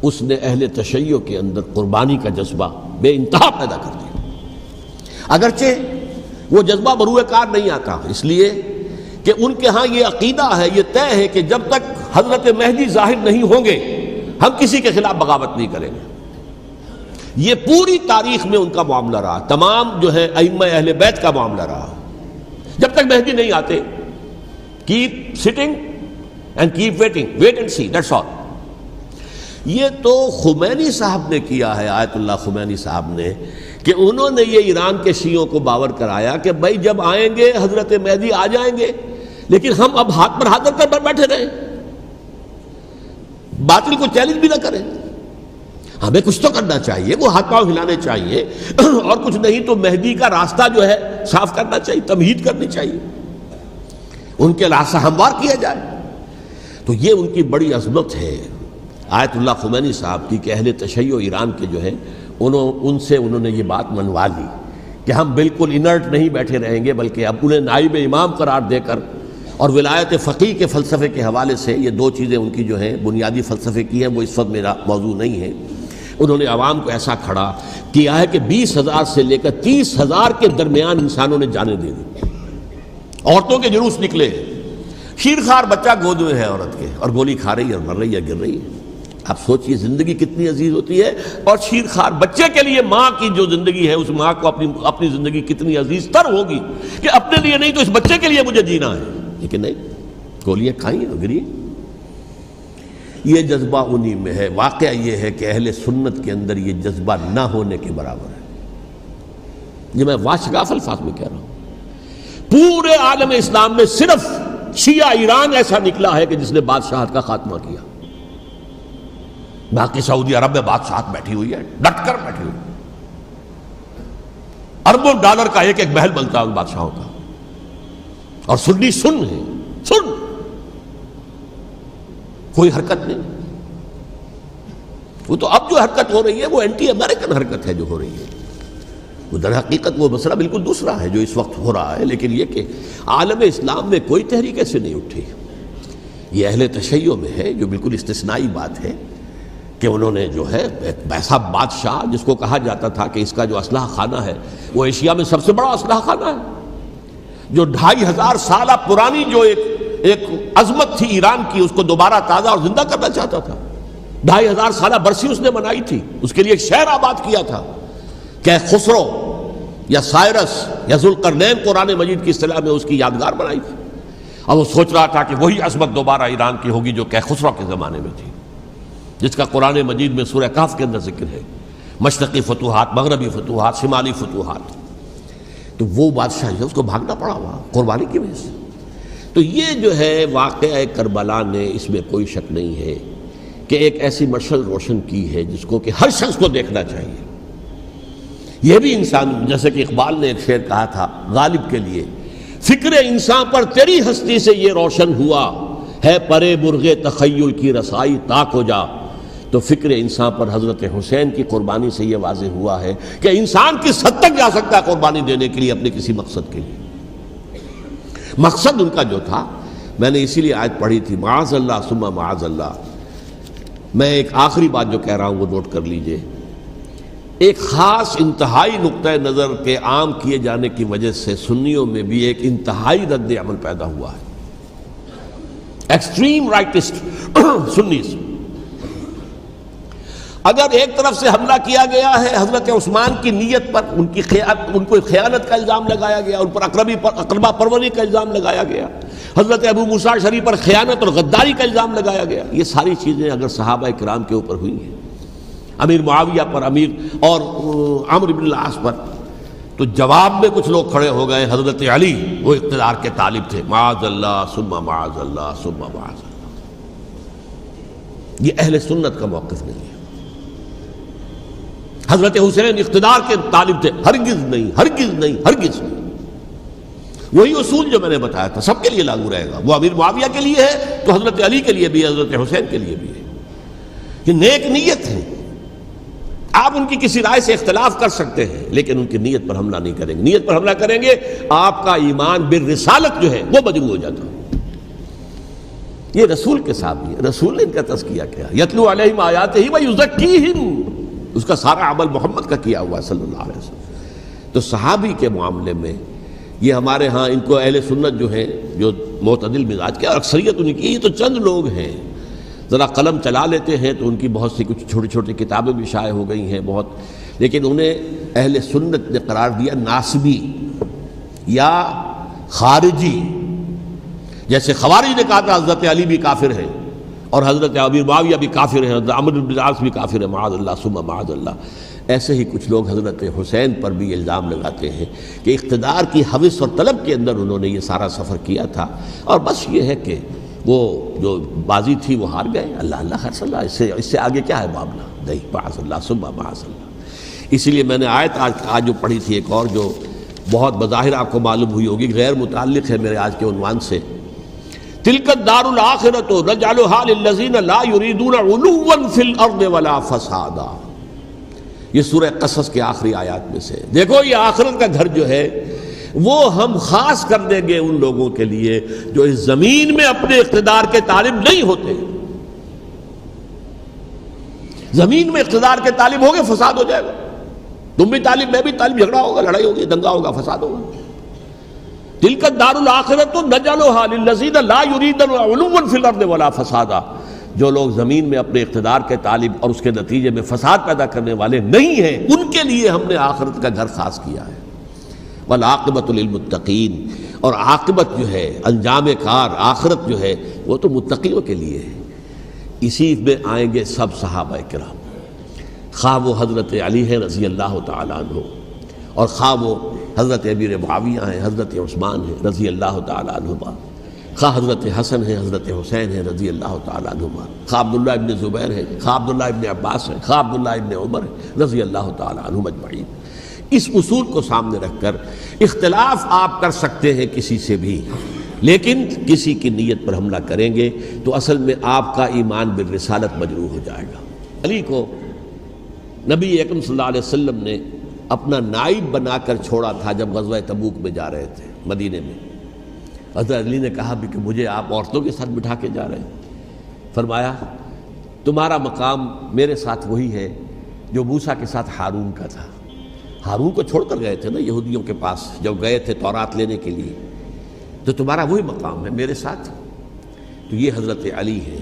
اس نے اہل تشیع کے اندر قربانی کا جذبہ بے انتہا پیدا کر دیا، اگرچہ وہ جذبہ بروئے کار نہیں آتا، اس لیے کہ ان کے ہاں یہ عقیدہ ہے، یہ طے ہے کہ جب تک حضرت مہدی ظاہر نہیں ہوں گے ہم کسی کے خلاف بغاوت نہیں کریں گے۔ یہ پوری تاریخ میں ان کا معاملہ رہا، تمام جو ہے ائمہ اہل بیت کا معاملہ رہا، جب تک مہدی نہیں آتے keep sitting and keep waiting, wait and see, that's all. یہ تو خمینی صاحب نے کیا ہے، آیت اللہ خمینی صاحب نے، کہ انہوں نے یہ ایران کے شیعوں کو باور کرایا کہ بھائی جب آئیں گے حضرت مہدی آ جائیں گے، لیکن ہم اب ہاتھ پر ہاتھ رکھ کر بیٹھے رہیں، باطل کو چیلنج بھی نہ کریں، ہمیں کچھ تو کرنا چاہیے، وہ ہاتھ پاؤں ہلانے چاہیے، اور کچھ نہیں تو مہدی کا راستہ جو ہے صاف کرنا چاہیے، تمہید کرنی چاہیے، ان کے راستہ ہموار کیا جائے۔ تو یہ ان کی بڑی عظمت ہے آیت اللہ خمینی صاحب کی کہ اہل تشیع ایران کے جو ہے ان سے انہوں نے یہ بات منوا لی کہ ہم بالکل انرٹ نہیں بیٹھے رہیں گے، بلکہ اب انہیں نائب امام قرار دے کر اور ولایت فقیہ کے فلسفے کے حوالے سے، یہ دو چیزیں ان کی جو ہیں بنیادی فلسفے کی ہیں، وہ اس وقت میرا موضوع نہیں ہے، انہوں نے عوام کو ایسا کھڑا کیا ہے کہ 20,000 سے لے کر 30,000 کے درمیان انسانوں نے جانیں دے دی، عورتوں کے جلوس نکلے شیرخوار بچہ گود میں ہے عورت کے اور گولی کھا رہی ہے اور مر رہی ہے، گر رہی ہے. آپ سوچئے زندگی کتنی عزیز ہوتی ہے، اور شیرخوار بچے کے لیے ماں کی جو زندگی ہے اس ماں کو اپنی زندگی کتنی عزیز تر ہوگی کہ اپنے لیے نہیں تو اس بچے کے لیے مجھے جینا ہے. لیکن نہیں، گولیاں کھائیں اور گری. یہ جذبہ انہی میں ہے. واقعہ یہ ہے کہ اہل سنت کے اندر یہ جذبہ نہ ہونے کے برابر ہے. یہ میں واشگاف الفاظ میں کہہ رہا ہوں. پورے عالم اسلام میں صرف شیعہ ایران ایسا نکلا ہے کہ جس نے بادشاہت کا خاتمہ کیا. باقی سعودی عرب میں بادشاہت بیٹھی ہوئی ہے، ڈٹ کر بیٹھی ہوئی. اربوں ڈالر کا ایک ایک محل بنتا ہے ان بادشاہوں کا، اور سنی سن ہے، سن کوئی حرکت نہیں. وہ تو اب جو حرکت ہو رہی ہے وہ اینٹی امریکن حرکت ہے جو ہو رہی ہے. وہ در حقیقت وہ مسئلہ بالکل دوسرا ہے جو اس وقت ہو رہا ہے. لیکن یہ کہ عالم اسلام میں کوئی تحریک ایسے نہیں اٹھی. یہ اہل تشیع میں ہے جو بالکل استثنائی بات ہے کہ انہوں نے جو ہے ایسا بادشاہ جس کو کہا جاتا تھا کہ اس کا جو اسلحہ خانہ ہے وہ ایشیا میں سب سے بڑا اسلحہ خانہ ہے، جو 2500 سالہ پرانی جو ایک عظمت تھی ایران کی اس کو دوبارہ تازہ اور زندہ کرنا چاہتا تھا. 2500 سالہ برسی اس نے منائی تھی، اس کے لیے ایک شہر آباد کیا تھا کہ خسرو یا سائرس یا ذوالقرنین قرآن مجید کی اصطلاح میں اس کی یادگار بنائی تھی. اور وہ سوچ رہا تھا کہ وہی عظمت دوبارہ ایران کی ہوگی جو کہ خسرو کے زمانے میں تھی، جس کا قرآن مجید میں سورہ کہف کے اندر ذکر ہے. مشرقی فتوحات، مغربی فتوحات، شمالی فتوحات. تو وہ بادشاہ ہے اس کو بھاگنا پڑا ہوا قربانی کی وجہ سے. تو یہ جو ہے واقعہ کربلا نے اس میں کوئی شک نہیں ہے کہ ایک ایسی مشعل روشن کی ہے جس کو کہ ہر شخص کو دیکھنا چاہیے. یہ بھی انسان، جیسے کہ اقبال نے ایک شعر کہا تھا غالب کے لیے، فکر انسان پر تیری ہستی سے یہ روشن ہوا ہے پرے مرغ تخیل کی رسائی تاک ہو جا. تو فکر انسان پر حضرت حسین کی قربانی سے یہ واضح ہوا ہے کہ انسان کس حد تک جا سکتا ہے قربانی دینے کے لیے اپنے کسی مقصد کے لیے. مقصد ان کا جو تھا، میں نے اسی لیے آیت پڑھی تھی معاذ اللہ ثم معاذ اللہ. میں ایک آخری بات جو کہہ رہا ہوں وہ نوٹ کر لیجئے. ایک خاص انتہائی نقطۂ نظر کے عام کیے جانے کی وجہ سے سنیوں میں بھی ایک انتہائی رد عمل پیدا ہوا ہے. Extreme rightist سنیز. اگر ایک طرف سے حملہ کیا گیا ہے حضرت عثمان کی نیت پر، ان کو خیانت کا الزام لگایا گیا، ان پر اقربا پروری کا الزام لگایا گیا، حضرت ابو موسیٰ شریف پر خیانت اور غداری کا الزام لگایا گیا، یہ ساری چیزیں اگر صحابہ کرام کے اوپر ہوئی ہیں، امیر معاویہ پر، امیر اور عمرو بن العاص پر، تو جواب میں کچھ لوگ کھڑے ہو گئے. حضرت علی وہ اقتدار کے طالب تھے، معاذ اللہ ثم معاذ اللہ ثم معاذ اللہ. یہ اہل سنت کا موقف نہیں ہے. حضرت حسین اقتدار کے طالب تھے، ہرگز نہیں، ہرگز نہیں، ہرگز نہیں. وہی اصول جو میں نے بتایا تھا سب کے لیے لاگو رہے گا. وہ امیر معاویہ کے لیے ہے تو حضرت علی کے لیے بھی، حضرت حسین کے لیے بھی ہے. یہ نیک نیت ہے. آپ ان کی کسی رائے سے اختلاف کر سکتے ہیں لیکن ان کی نیت پر حملہ نہیں کریں گے. نیت پر حملہ کریں گے آپ کا ایمان بالرسالت جو ہے وہ مجروح ہو جاتا ہے. یہ رسول کے ساتھ بھی ہے. رسول نے ان کا تزکیہ کیا، یتلو علیہم آیاتہ ویزکیہم، اس کا سارا عمل محمد کا کیا ہوا ہے صلی اللہ علیہ وسلم. تو صحابی کے معاملے میں یہ ہمارے ہاں ان کو اہل سنت جو ہیں جو معتدل مزاج کے، اور اکثریت ان کی، یہ تو چند لوگ ہیں ذرا قلم چلا لیتے ہیں تو ان کی بہت سی کچھ چھوٹی چھوٹی کتابیں بھی شائع ہو گئی ہیں بہت، لیکن انہیں اہل سنت نے قرار دیا ناسبی یا خارجی. جیسے خوارج نے کہا تھا حضرت علی بھی کافر ہیں اور حضرت امیر معاویہ بھی کافر ہیں، حضرت عمرو بن العاص بھی کافر ہیں، معاذ اللہ ثم معاذ اللہ. ایسے ہی کچھ لوگ حضرت حسین پر بھی الزام لگاتے ہیں کہ اقتدار کی ہوس اور طلب کے اندر انہوں نے یہ سارا سفر کیا تھا، اور بس یہ ہے کہ وہ جو بازی تھی وہ ہار گئے. اللہ اللہ خیر صلی اللہ، اس سے آگے کیا ہے معاملہ؟ نہیں، معاذ اللہ ثم معاذ اللہ. اسی لیے میں نے آیت آج جو پڑھی تھی ایک اور جو بہت بظاہر آپ کو معلوم ہوئی ہوگی، غیر متعلق ہے میرے آج کے عنوان سے. تلک الدار الآخرۃ نجعلھا للذین لا یریدون علوا فی الارض ولا فسادا. یہ سورہ قصص کے آخری آیات میں سے. دیکھو یہ آخرت کا گھر جو ہے وہ ہم خاص کر دیں گے ان لوگوں کے لیے جو اس زمین میں اپنے اقتدار کے طالب نہیں ہوتے. زمین میں اقتدار کے طالب ہوگے فساد ہو جائے گا. تم بھی طالب، میں بھی طالب، جھگڑا ہوگا، لڑائی ہوگی، دنگا ہوگا، فساد ہوگا. تلک الدار الآخرۃ نجعلھا للذین لا یریدون علوا فی الارض ولا فسادا، جو لوگ زمین میں اپنے اقتدار کے طالب اور اس کے نتیجے میں فساد پیدا کرنے والے نہیں ہیں، ان کے لیے ہم نے آخرت کا گھر خاص کیا ہے۔ والعاقبۃ للمتقین، اور عاقبت جو ہے، انجام کار، آخرت جو ہے وہ تو متقیوں کے لیے ہے۔ اسی میں آئیں گے سب صحابہ کرام، خواہ وہ حضرت علی ہیں رضی اللہ تعالیٰ عنہ، اور خواہ وہ حضرت امیر معاویہ ہیں، حضرت عثمان ہیں رضی اللہ تعالیٰ عنہما، خواہ حضرت حسن ہیں، حضرت حسین ہیں رضی اللہ تعالیٰ عنہما، خواہ عبداللہ ابن زبیر ہیں، خواہ عبداللہ ابن عباس ہیں، خواہ عبداللہ ابن عمر ہیں رضی اللہ تعالیٰ عنہم اجمعین۔ اس اصول کو سامنے رکھ کر اختلاف آپ کر سکتے ہیں کسی سے بھی، لیکن کسی کی نیت پر حملہ کریں گے تو اصل میں آپ کا ایمان بالرسالت مجروح ہو جائے گا۔ علی کو نبی اکرم صلی اللہ علیہ وسلم نے اپنا نائب بنا کر چھوڑا تھا جب غزوہ تبوک میں جا رہے تھے مدینے میں۔ حضرت علی نے کہا بھی کہ مجھے آپ عورتوں کے ساتھ بٹھا کے جا رہے ہیں۔ فرمایا تمہارا مقام میرے ساتھ وہی ہے جو موسیٰ کے ساتھ ہارون کا تھا۔ ہارون کو چھوڑ کر گئے تھے نا یہودیوں کے پاس جب گئے تھے تورات لینے کے لیے، تو تمہارا وہی مقام ہے میرے ساتھ۔ تو یہ حضرت علی ہے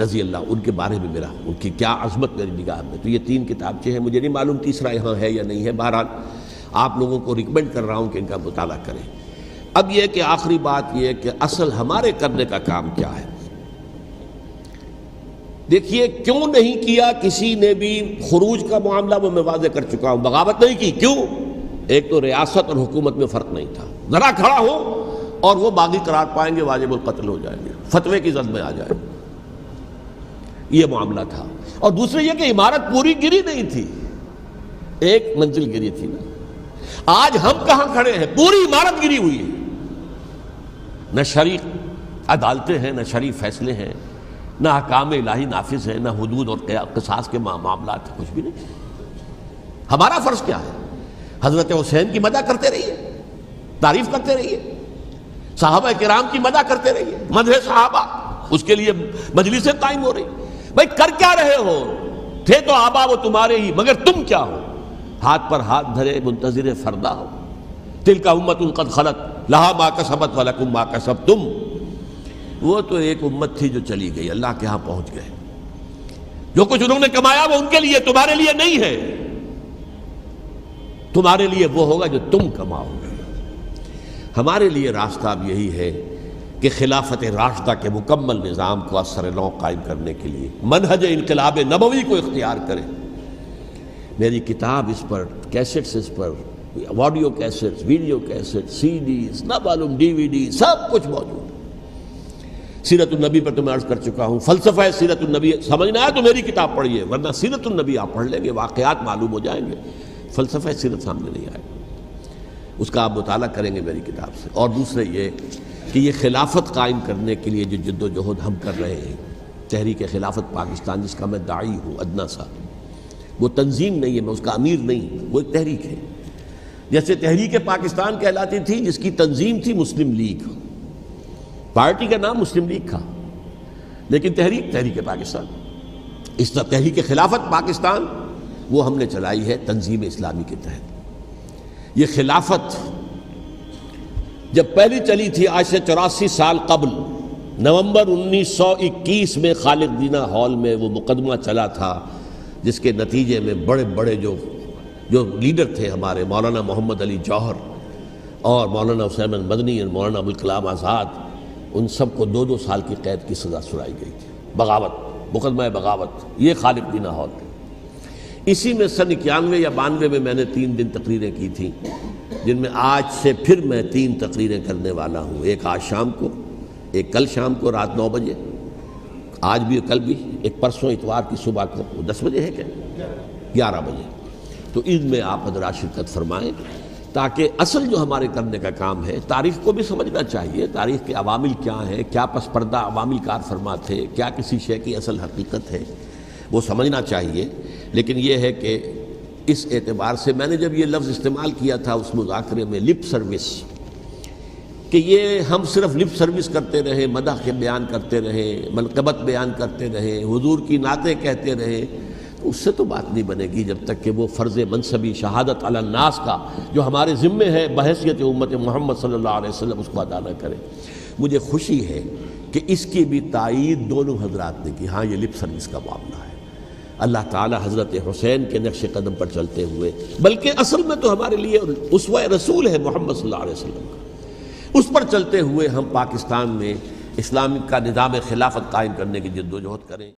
رضی اللہ، ان کے بارے میں میرا، ان کی کیا عظمت میری نگاہ میں۔ تو یہ 3 کتابچے ہیں، مجھے نہیں معلوم تیسرا یہاں ہے یا نہیں ہے، بہرحال آپ لوگوں کو ریکمینڈ کر رہا ہوں کہ ان کا مطالعہ کریں۔ اب یہ کہ آخری بات یہ کہ اصل ہمارے کرنے کا کام کیا ہے۔ دیکھیے کیوں نہیں کیا کسی نے بھی خروج کا معاملہ، وہ میں واضح کر چکا ہوں، بغاوت نہیں کی۔ کیوں؟ ایک تو ریاست اور حکومت میں فرق نہیں تھا، ذرا کھڑا ہو اور وہ باغی قرار پائیں گے، واجب القتل ہو جائیں گے، فتوے کی زد میں آ جائیں گے، یہ معاملہ تھا۔ اور دوسرے یہ کہ عمارت پوری گری نہیں تھی، ایک منزل گری تھی نا۔ آج ہم کہاں کھڑے ہیں؟ پوری عمارت گری ہوئی ہے، نہ شرعی عدالتیں ہیں، نہ شرعی فیصلے ہیں، نہ احکام الہی نافذ ہیں، نہ حدود اور قصاص کے معاملات، کچھ بھی نہیں۔ ہمارا فرض کیا ہے؟ حضرت حسین کی مدح کرتے رہیے، تعریف کرتے رہیے، صحابہ کرام کی مدح کرتے رہیے، مدح صحابہ، اس کے لیے مجلسیں قائم ہو رہی۔ بھائی کر کیا رہے ہو؟ تھے تو آبا وہ تمہارے ہی، مگر تم کیا ہو؟ ہاتھ پر ہاتھ دھرے منتظر فردا ہو۔ تلک امۃ قد خلت لہا ما کسبت ولکم ما کسبتم۔ وہ تو ایک امت تھی جو چلی گئی، اللہ کے ہاں پہنچ گئے، جو کچھ انہوں نے کمایا وہ ان کے لیے، تمہارے لیے نہیں ہے۔ تمہارے لیے وہ ہوگا جو تم کماؤ گے۔ ہمارے لیے راستہ اب یہی ہے کہ خلافت راشدہ کے مکمل نظام کو اثر نو قائم کرنے کے لیے منہج انقلاب نبوی کو اختیار کریں۔ میری کتاب اس پر، کیسٹس اس پر، آڈیو کیسٹس، ویڈیو کیسٹ، سی ڈیز، نہ معلوم ڈی وی ڈی، سب کچھ موجود ہے۔ سیرت النبی پر تو میں عرض کر چکا ہوں، فلسفہ سیرت النبی سمجھنا ہے تو میری کتاب پڑھیے، ورنہ سیرت النبی آپ پڑھ لیں گے، واقعات معلوم ہو جائیں گے، فلسفہ سیرت سامنے نہیں آئے، اس کا آپ مطالعہ کریں گے میری کتاب سے۔ اور دوسرے یہ کہ یہ خلافت قائم کرنے کے لیے جو جد و جہد ہم کر رہے ہیں، تحریک خلافت پاکستان جس کا میں داعی ہوں ادنا سا، وہ تنظیم نہیں ہے، میں اس کا امیر نہیں، وہ ایک تحریک ہے۔ جیسے تحریک پاکستان کہلاتی تھی جس کی تنظیم تھی مسلم لیگ، پارٹی کا نام مسلم لیگ تھا، لیکن تحریک پاکستان، اس طرح تحریک خلافت پاکستان وہ ہم نے چلائی ہے تنظیم اسلامی کے تحت۔ یہ خلافت جب پہلی چلی تھی آج سے 84 سال قبل، نومبر 1921 میں خالد دینہ ہال میں وہ مقدمہ چلا تھا، جس کے نتیجے میں بڑے بڑے جو لیڈر تھے ہمارے، مولانا محمد علی جوہر اور مولانا حسین مدنی اور مولانا ابوالکلام آزاد، ان سب کو 2 سال کی قید کی سزا سنائی گئی تھی، بغاوت، مقدمہ بغاوت، یہ خالد دینہ ہال تھے۔ اسی میں سن 91 یا 92 میں نے 3 دن تقریریں کی تھیں، جن میں آج سے پھر میں 3 تقریریں کرنے والا ہوں، ایک آج شام کو، ایک کل شام کو رات 9 بجے، آج بھی کل بھی، ایک پرسوں اتوار کی صبح کو 10 بجے ہے کیا 11 بجے۔ تو ان میں آپ حضرات شرکت فرمائیں، تاکہ اصل جو ہمارے کرنے کا کام ہے، تاریخ کو بھی سمجھنا چاہیے، تاریخ کے عوامل کیا ہیں، کیا پس پردہ عوامل کار فرما تھے، کیا کسی شے کی اصل حقیقت ہے، وہ سمجھنا چاہیے۔ لیکن یہ ہے کہ اس اعتبار سے میں نے جب یہ لفظ استعمال کیا تھا اس مذاکرے میں، لپ سروس، کہ یہ ہم صرف لپ سروس کرتے رہے، مدح کے بیان کرتے رہے، منقبت بیان کرتے رہے، حضور کی نعتیں کہتے رہے، اس سے تو بات نہیں بنے گی جب تک کہ وہ فرض منصبی شہادت علی الناس کا جو ہمارے ذمے ہے بحیثیت امت محمد صلی اللہ علیہ وسلم اس کو ادا نہ کرے۔ مجھے خوشی ہے کہ اس کی بھی تائید دونوں حضرات نے کی۔ ہاں یہ لپ سروس کا معاملہ ہے، اللہ تعالی حضرت حسین کے نقش قدم پر چلتے ہوئے، بلکہ اصل میں تو ہمارے لیے اسوہ رسول ہے محمد صلی اللہ علیہ وسلم کا، اس پر چلتے ہوئے ہم پاکستان میں اسلام کا نظام خلافت قائم کرنے کی جد و جہد کریں۔